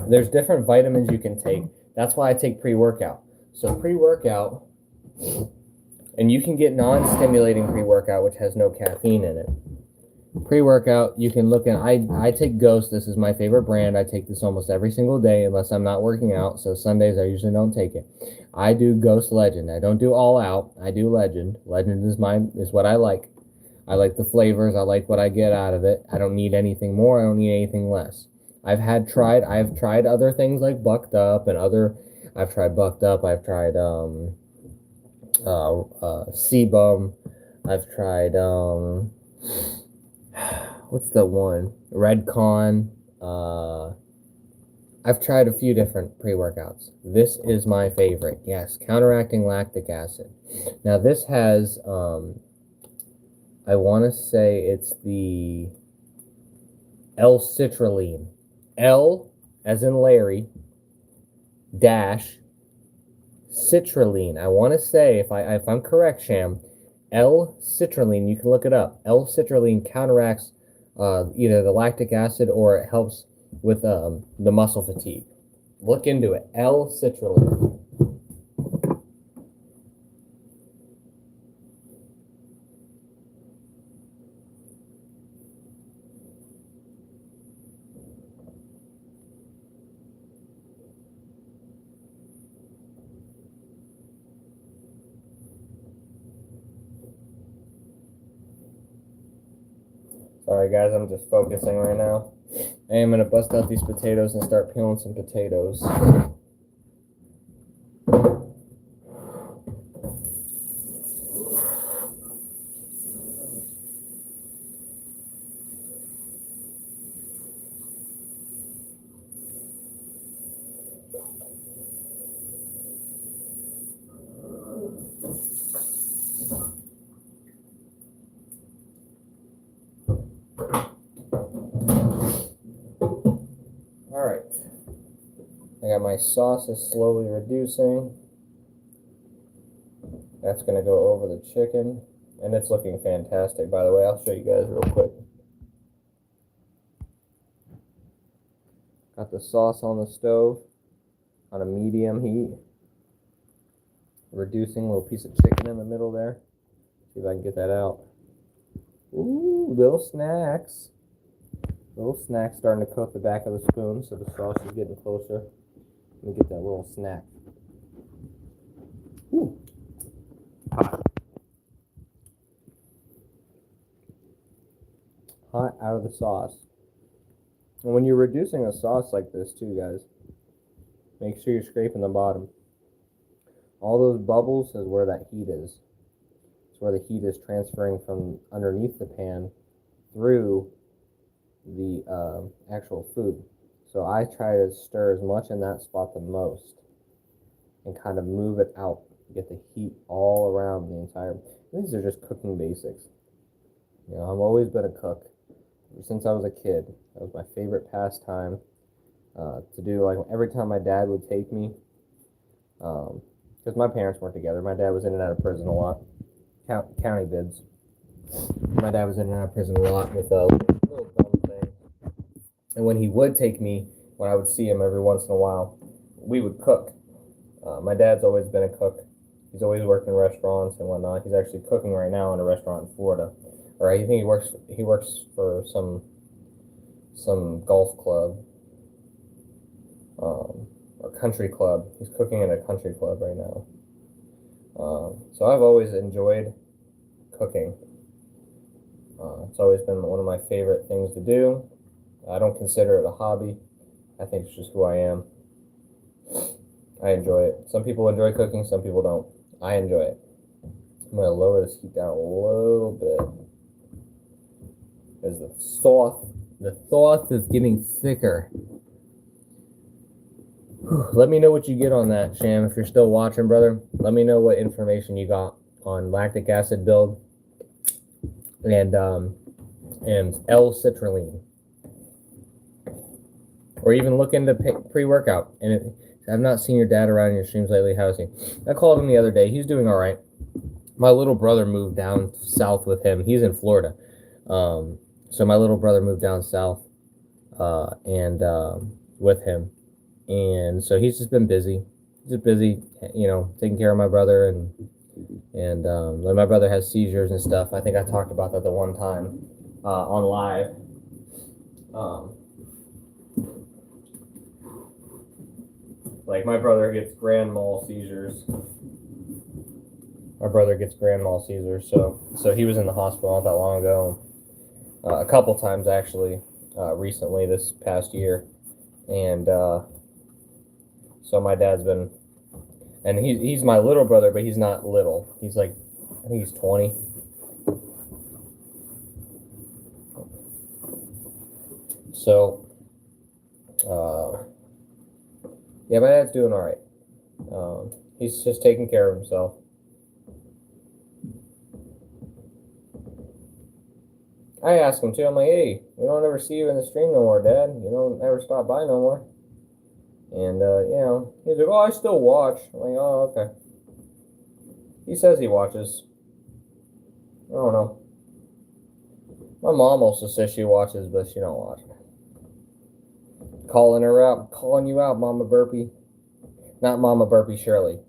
There's different vitamins you can take. That's why I take pre-workout. So pre-workout, and you can get non-stimulating pre-workout, which has no caffeine in it. Pre-workout, you can look at, I take Ghost. This is my favorite brand. I take this almost every single day unless I'm not working out. So Sundays I usually don't take it. I do Ghost Legend. I don't do All Out. I do Legend. Legend is what I like. I like the flavors. I like what I get out of it. I don't need anything more. I don't need anything less. I've tried other things like Bucked Up and I've tried Bucked Up. I've tried Sebum. I've tried what's the one? Redcon. I've tried a few different pre-workouts. This is my favorite. Yes, counteracting lactic acid. Now this has I want to say it's the L-citrulline. L as in Larry dash citrulline. I want to say, if I'm correct, Sham, L-citrulline, you can look it up. L-citrulline counteracts either the lactic acid or it helps with the muscle fatigue. Look into it. L-citrulline. Sorry guys, I'm just focusing right now. I am going to bust out these potatoes and start peeling some potatoes. Alright, I got my sauce is slowly reducing. That's going to go over the chicken, and it's looking fantastic, by the way. I'll show you guys real quick. Got the sauce on the stove on a medium heat. Reducing a little piece of chicken in the middle there. See if I can get that out. Ooh, little snacks. Little snack starting to coat the back of the spoon, so the sauce is getting closer. Let me get that little snack. Ooh. Hot. Hot out of the sauce. And when you're reducing a sauce like this too, guys, make sure you're scraping the bottom. All those bubbles is where that heat is. It's where the heat is transferring from underneath the pan through the actual food. So I try to stir as much in that spot the most and kind of move it out, get the heat all around the entire. These are just cooking basics. You know, I've always been a cook since I was a kid. That was my favorite pastime to do. Like every time my dad would take me, because my parents weren't together. My dad was in and out of prison a lot, county bids. My dad was in and out of prison a lot with a little dumb thing. And when he would take me, when I would see him every once in a while, we would cook. My dad's always been a cook. He's always worked in restaurants and whatnot. He's actually cooking right now in a restaurant in Florida. Or I think he works for some golf club or country club. He's cooking in a country club right now. So I've always enjoyed cooking. It's always been one of my favorite things to do. I don't consider it a hobby. I think it's just who I am. I enjoy it. Some people enjoy cooking, some people don't. I enjoy it. I'm going to lower this heat down a little bit. Because the sauce is getting thicker. Let me know what you get on that, Sham, if you're still watching, brother. Let me know what information you got on lactic acid build and L-citrulline. Or even look into pre-workout. And I've not seen your dad around in your streams lately. How is he? I called him the other day. He's doing all right. My little brother moved down south with him. He's in Florida. So my little brother moved down south and with him. And so he's just been busy. He's just busy, you know, taking care of my brother. And my brother has seizures and stuff. I think I talked about that the one time. on live. Like my brother gets grand mal seizures. So he was in the hospital not that long ago, a couple times actually, recently this past year, and so my dad's been, and he's my little brother, but he's not little. He's like, I think he's 20. So, yeah, my dad's doing all right. He's just taking care of himself. I asked him too. I'm like, hey, we don't ever see you in the stream no more, Dad. You don't ever stop by no more. And he's like, oh, I still watch. I'm like, oh, okay. He says he watches. I don't know. My mom also says she watches, but she don't watch. Calling her out, calling you out, Mama Burpee. Not Mama Burpee, Shirley.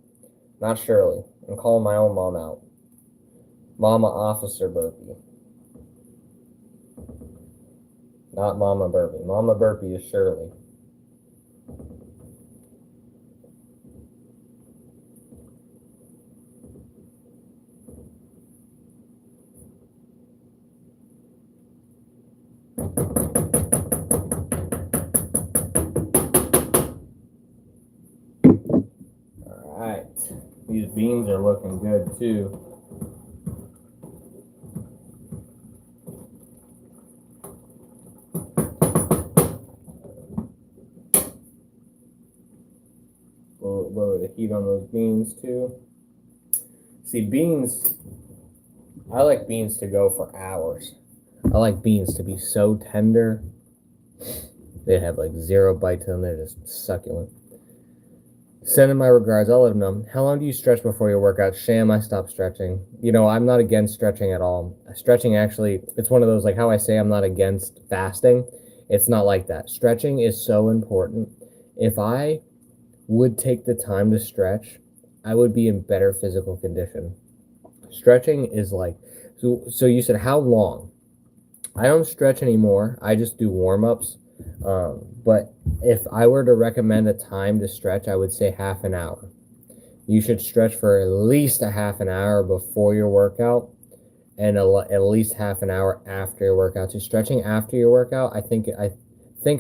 Not Shirley. I'm calling my own mom out. Mama Officer Burpee. Not Mama Burpee. Mama Burpee is Shirley. Alright. These beans are looking good too. Lower the heat on those beans too. See, beans, I like beans to go for hours. I like beans to be so tender. They have like zero bite to them. They're just succulent. Send in my regards. I'll let them know. How long do you stretch before your workout? Sham, I stopped stretching. I'm not against stretching at all. Stretching actually, it's one of those, like how I say I'm not against fasting. It's not like that. Stretching is so important. If I would take the time to stretch, I would be in better physical condition. Stretching is like, so you said how long? I don't stretch anymore. I just do warm-ups. But if I were to recommend a time to stretch, I would say half an hour. You should stretch for at least a half an hour before your workout and at least half an hour after your workout. So stretching after your workout, I think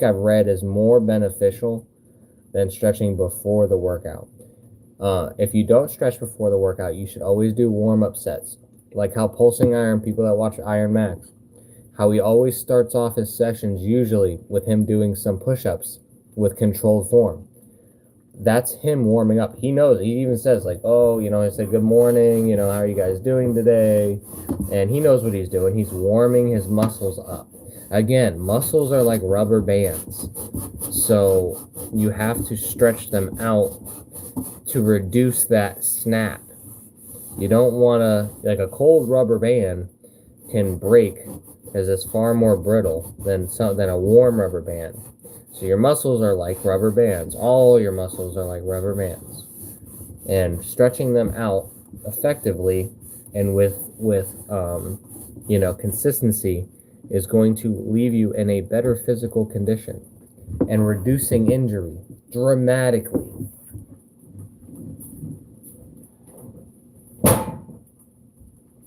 I've read is more beneficial than stretching before the workout. If you don't stretch before the workout, you should always do warm-up sets. Like how Pulsing Iron, people that watch Iron Max, how he always starts off his sessions usually with him doing some push-ups with controlled form. That's him warming up. He knows. He even says like, oh, he said, good morning, how are you guys doing today? And he knows what he's doing. He's warming his muscles up. Again, muscles are like rubber bands. So you have to stretch them out to reduce that snap. You don't want to, like a cold rubber band can break because it's far more brittle than a warm rubber band. So your muscles are like rubber bands. All your muscles are like rubber bands. And stretching them out effectively and with consistency is going to leave you in a better physical condition and reducing injury dramatically.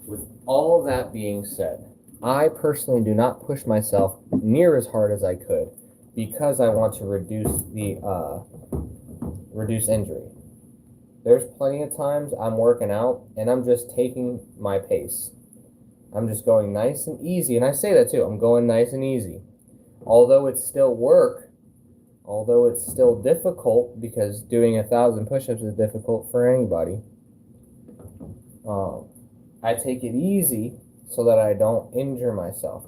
With all that being said, I personally do not push myself near as hard as I could because I want to reduce injury. There's plenty of times I'm working out and I'm just taking my pace. I'm just going nice and easy, and I say that too. I'm going nice and easy. Although it's still work, although it's still difficult because doing 1,000 push-ups is difficult for anybody. I take it easy so that I don't injure myself.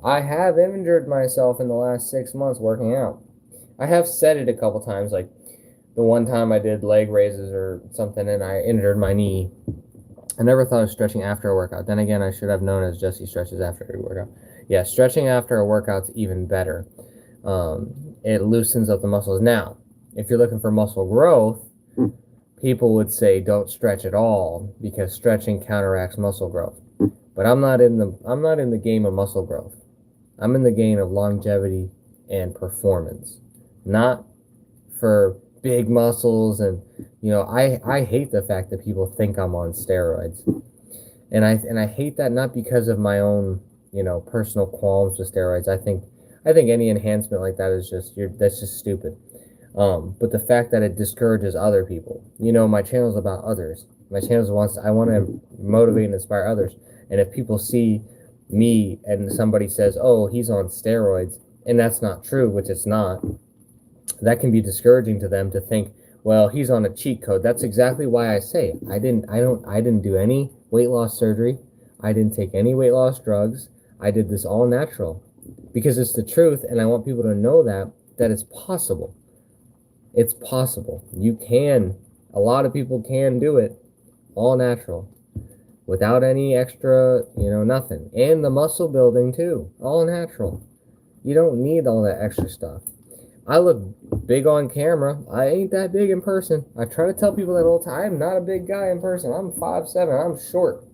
I have injured myself in the last 6 months working out. I have said it a couple times, like the one time I did leg raises or something and I injured my knee. I never thought of stretching after a workout. Then again, I should have known as Jesse stretches after every workout. Yeah, stretching after a workout's even better. It loosens up the muscles. Now, if you're looking for muscle growth, people would say don't stretch at all because stretching counteracts muscle growth. But I'm not in the game of muscle growth. I'm in the game of longevity and performance, not for big muscles. And I hate the fact that people think I'm on steroids, and I hate that, not because of my own personal qualms with steroids. I think any enhancement like that is that's just stupid. But the fact that it discourages other people. My channel is about others. My channel I want to motivate and inspire others. And if people see me and somebody says, "Oh, he's on steroids," and that's not true, which it's not, that can be discouraging to them to think, "Well, he's on a cheat code." That's exactly why I say I didn't do any weight loss surgery. I didn't take any weight loss drugs. I did this all natural because it's the truth, and I want people to know that it's possible. It's possible. A lot of people can do it all natural without any extra, nothing. And the muscle building too, all natural. You don't need all that extra stuff. I look big on camera. I ain't that big in person. I try to tell people that all the time. I'm not a big guy in person. I'm 5'7". I'm short.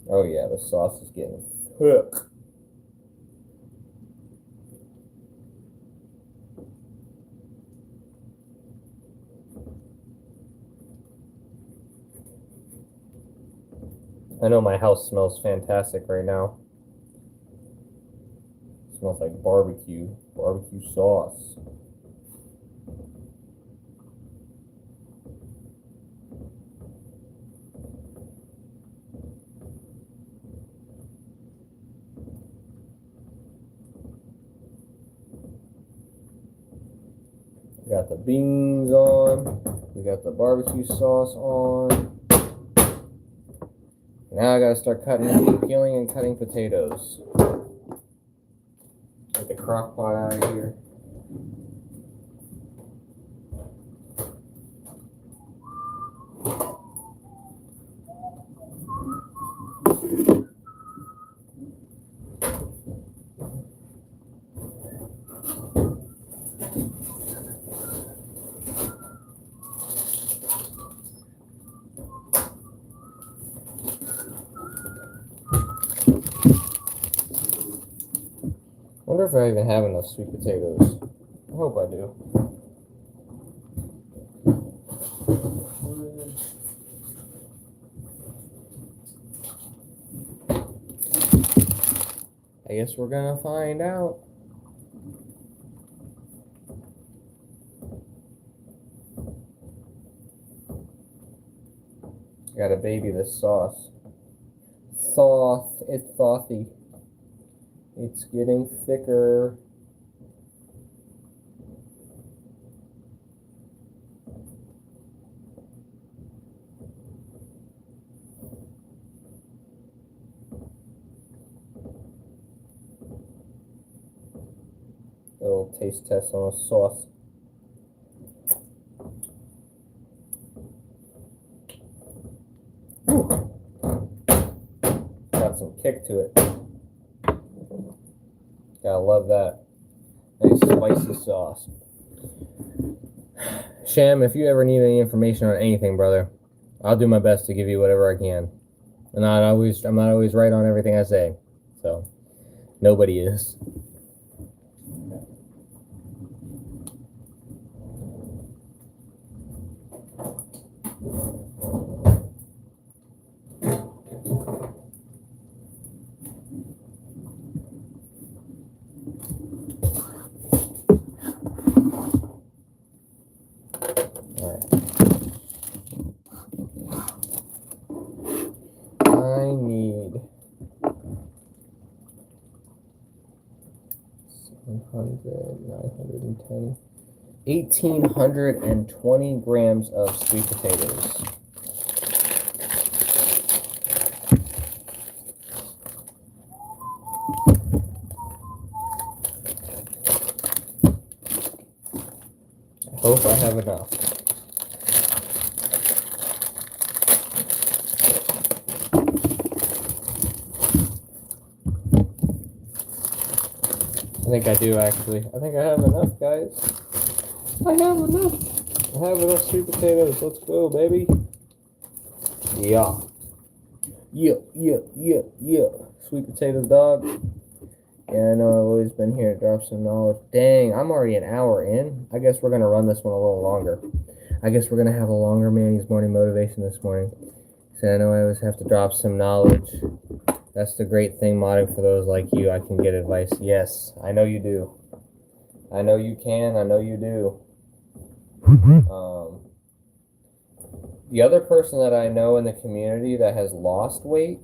Oh yeah, the sauce is getting thick. I know my house smells fantastic right now. It smells like barbecue sauce. We got the beans on. We got the barbecue sauce on. Now I gotta start peeling and cutting potatoes. Get the crock pot out of here. I wonder if I even have enough sweet potatoes. I hope I do. I guess we're gonna find out. Gotta baby this sauce. It's saucy. It's getting thicker. A little taste test on a sauce. Ooh. Got some kick to it. Gotta love that. Nice spicy sauce. Sham, if you ever need any information on anything, brother, I'll do my best to give you whatever I can. I'm not always right on everything I say. So nobody is. I need 700, 910, 1,820 grams of sweet potatoes. I hope I have enough. think I do, actually. I think I have enough, guys. I have enough. I have enough sweet potatoes. Let's go, baby. Yeah. Yeah. Sweet potato dog. Yeah, I know I've always been here to drop some knowledge. Dang, I'm already an hour in. I guess we're going to run this one a little longer. I guess we're going to have a longer Manny's morning motivation this morning. So I know I always have to drop some knowledge. That's the great thing, modding for those like you. I can get advice. Yes, I know you do. I know you can. I know you do. The other person that I know in the community that has lost weight,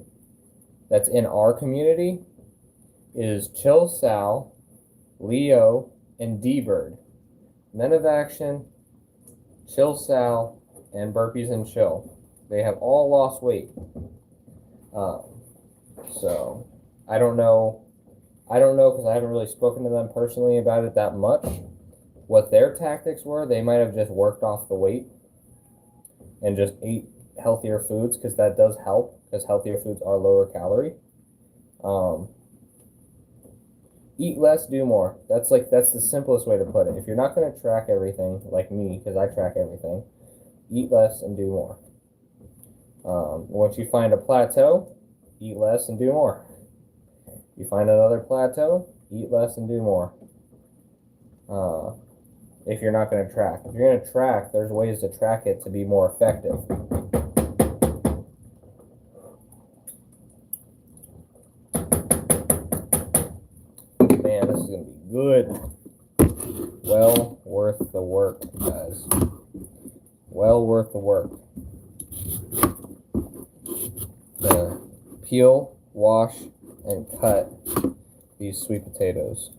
that's in our community, is Chill Sal, Leo, and D-Bird. Men of Action, Chill Sal, and Burpees and Chill. They have all lost weight. So I don't know because I haven't really spoken to them personally about it that much. What their tactics were, they might have just worked off the weight and just ate healthier foods, because that does help, because healthier foods are lower calorie. Eat less, do more. That's the simplest way to put it. If you're not going to track everything like me, because I track everything, eat less and do more. Once you find a plateau, eat less and do more. You find another plateau, eat less and do more. If you're not going to track. If you're going to track, there's ways to track it to be more effective. Man, this is going to be good. Well worth the work, guys. Well worth the work. Gonna peel, wash, and cut these sweet potatoes.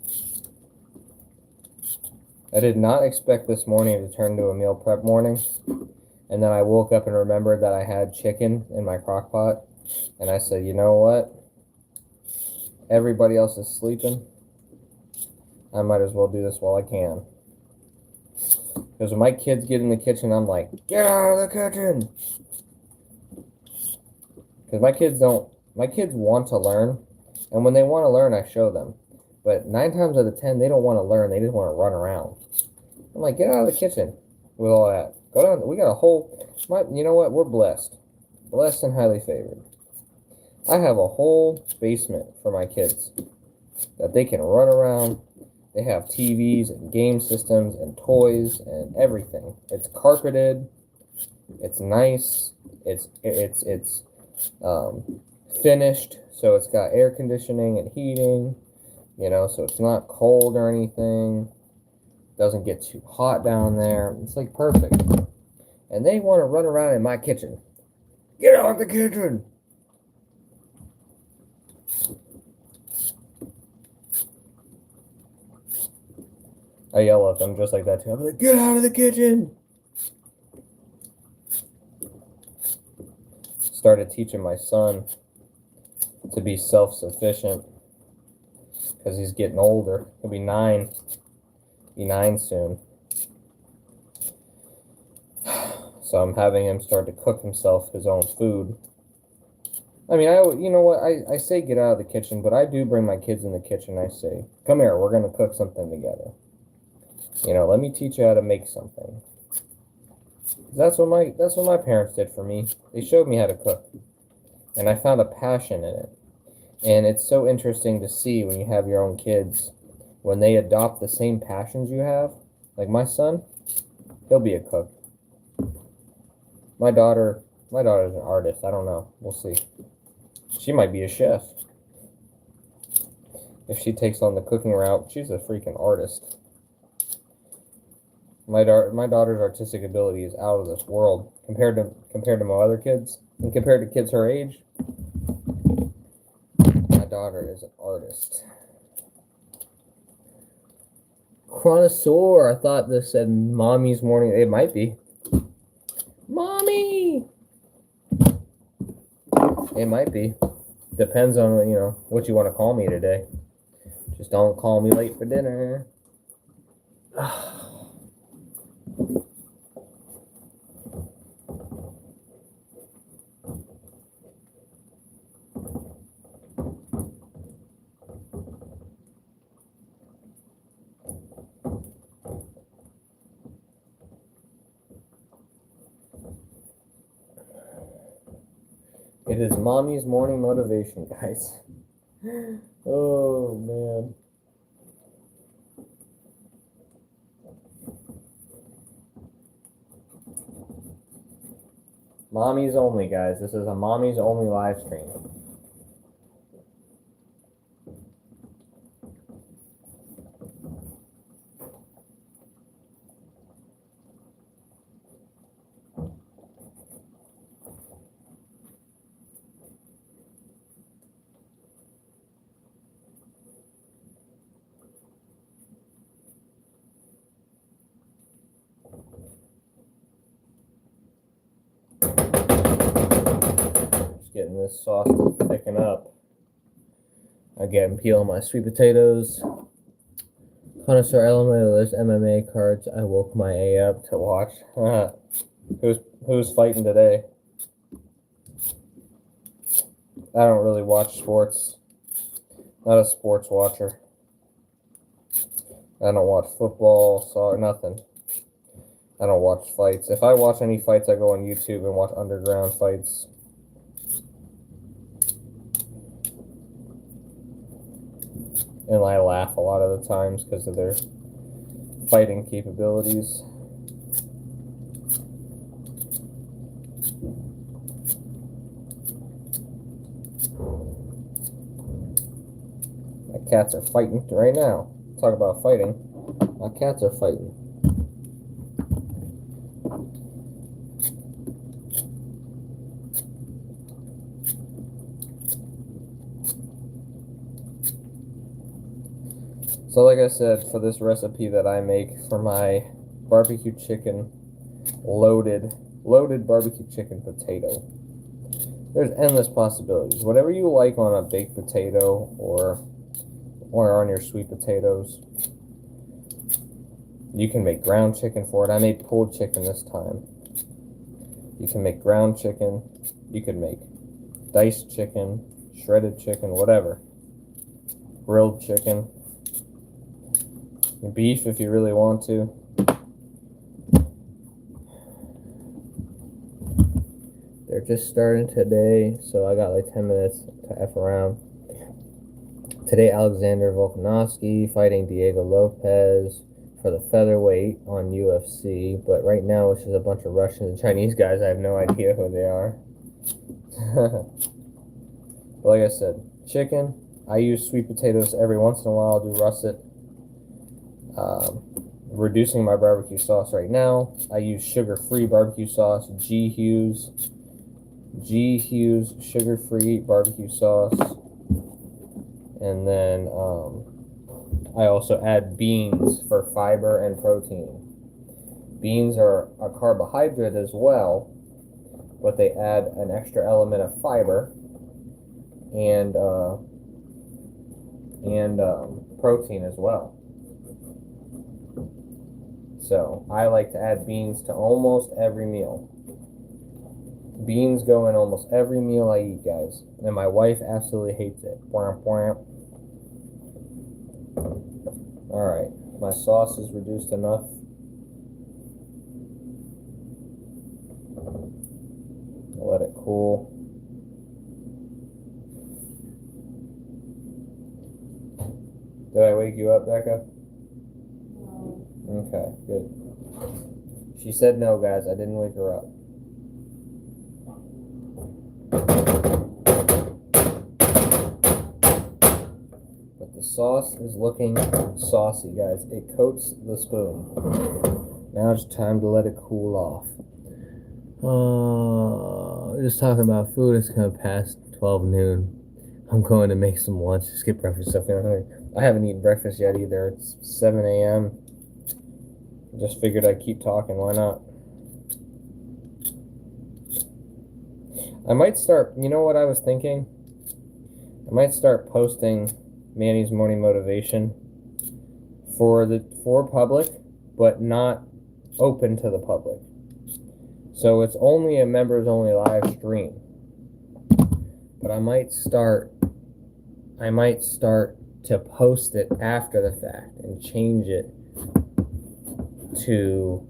I did not expect this morning to turn into a meal prep morning, and then I woke up and remembered that I had chicken in my crock pot, and I said, you know what? Everybody else is sleeping. I might as well do this while I can. Because when my kids get in the kitchen, I'm like, get out of the kitchen! Because my kids want to learn, and when they want to learn, I show them. But 9 times out of 10, they don't want to learn. They just want to run around. I'm like, get out of the kitchen with all that. Go down. We got a whole... you know what? We're blessed. Blessed and highly favored. I have a whole basement for my kids that they can run around. They have TVs and game systems and toys and everything. It's carpeted. It's nice. It's finished, so it's got air conditioning and heating. You know, so it's not cold or anything. Doesn't get too hot down there. It's like perfect. And they want to run around in my kitchen. Get out of the kitchen! I yell at them just like that too. I'm like, get out of the kitchen! Started teaching my son to be self-sufficient, because he's getting older. He'll be 9. Be 9 soon. So I'm having him start to cook himself his own food. I mean, you know what? I say get out of the kitchen, but I do bring my kids in the kitchen. I say, come here, we're going to cook something together. You know, let me teach you how to make something. That's what my parents did for me. They showed me how to cook. And I found a passion in it. And it's so interesting to see when you have your own kids, when they adopt the same passions you have. Like my son, he'll be a cook. My daughter's an artist. I don't know. We'll see. She might be a chef. If she takes on the cooking route, she's a freaking artist. My daughter's artistic ability is out of this world compared to my other kids, and compared to kids her age. My daughter is an artist. Chronosaur. I thought this said Mommy's Morning. It might be. Mommy! It might be. Depends on, you know, what you want to call me today. Just don't call me late for dinner. It is mommy's morning motivation, guys. Oh, man. Mommies only, guys. This is a mommies only live stream. Getting this sauce to thicken up. Again, peeling my sweet potatoes. Connoisseur element of those MMA cards. I woke my A up to watch. Who's fighting today? I don't really watch sports. Not a sports watcher. I don't watch football, soccer, nothing. I don't watch fights. If I watch any fights, I go on YouTube and watch underground fights. And I laugh a lot of the times because of their fighting capabilities. My cats are fighting right now. Talk about fighting. My cats are fighting. So like I said, for this recipe that I make for my barbecue chicken, loaded barbecue chicken potato, there's endless possibilities. Whatever you like on a baked potato or on your sweet potatoes, you can make ground chicken for it. I made pulled chicken this time. You can make ground chicken. You can make diced chicken, shredded chicken, whatever. Grilled chicken. Beef if you really want to. They're just starting today, so I got like 10 minutes to F around. Today, Alexander Volkanovski fighting Diego Lopez for the featherweight on UFC, but right now it's just a bunch of Russian and Chinese guys. I have no idea who they are. But like I said, chicken. I use sweet potatoes every once in a while. I'll do russet. Reducing my barbecue sauce right now. I use sugar-free barbecue sauce, G. Hughes sugar-free barbecue sauce. And then I also add beans for fiber and protein. Beans are a carbohydrate as well, but they add an extra element of fiber and protein as well. So I like to add beans to almost every meal. Beans go in almost every meal I eat, guys. And my wife absolutely hates it. Alright, my sauce is reduced enough. I'll let it cool. Did I wake you up, Becca? Okay, good. She said no, guys. I didn't wake her up. But the sauce is looking saucy, guys. It coats the spoon. Now it's time to let it cool off. Just talking about food. It's kind of past 12 noon. I'm going to make some lunch. Skip breakfast stuff. I haven't eaten breakfast yet either. It's 7 a.m. Just figured I'd keep talking. Why not? I might start, you know what I was thinking? I might start posting Manny's morning motivation for public, but not open to the public. So it's only a members only live stream. But I might start to post it after the fact and change it to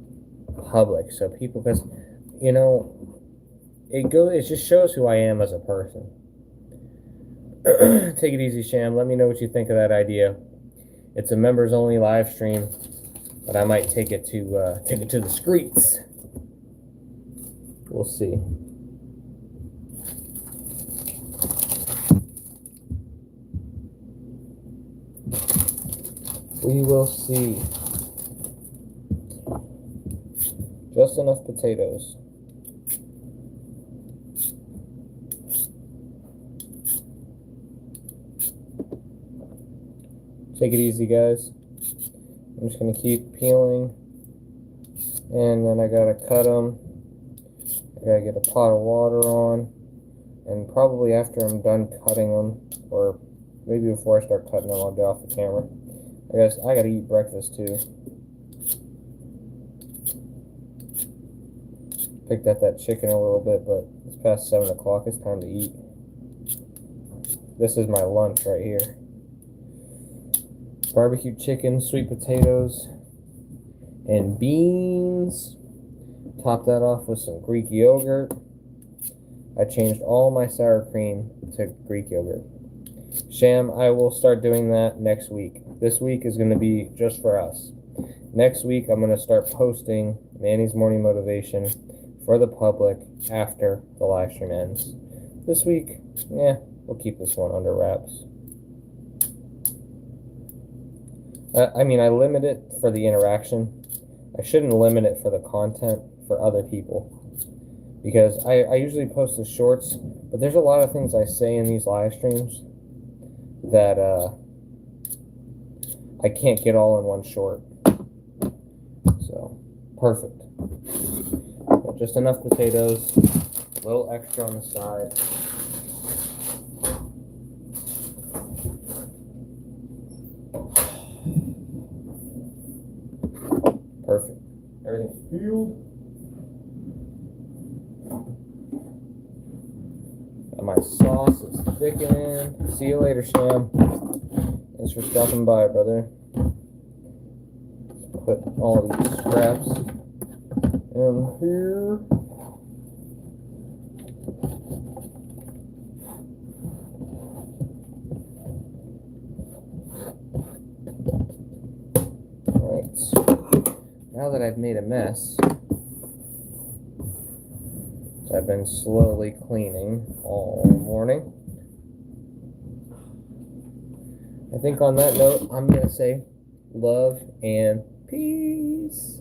public, so people, because it just shows who I am as a person. Take it easy, Sham. Let me know what you think of that idea. It's a members only live stream, but I might take it to the streets. We'll see. We will see. Just enough potatoes. Take it easy, guys. I'm just going to keep peeling. And then I got to cut them. I got to get a pot of water on. And probably after I'm done cutting them, or maybe before I start cutting them, I'll get off the camera. I guess I got to eat breakfast too. Picked at that chicken a little bit, but it's past 7 o'clock. It's time to eat. This is my lunch right here. Barbecue chicken, sweet potatoes, and beans. Top that off with some Greek yogurt. I changed all my sour cream to Greek yogurt. Sham, I will start doing that next week. This week is going to be just for us. Next week, I'm going to start posting Manny's morning motivation for the public after the live stream ends. This week, we'll keep this one under wraps. I mean, I limit it for the interaction. I shouldn't limit it for the content for other people. Because I usually post the shorts, but there's a lot of things I say in these live streams that I can't get all in one short. So, perfect. Well, just enough potatoes, a little extra on the side. Perfect. Everything's peeled. And my sauce is thickening. See you later, Sham. Thanks for stopping by, brother. Put all these scraps in here. Alright. Now that I've made a mess, so I've been slowly cleaning all morning. I think on that note, I'm going to say love and peace.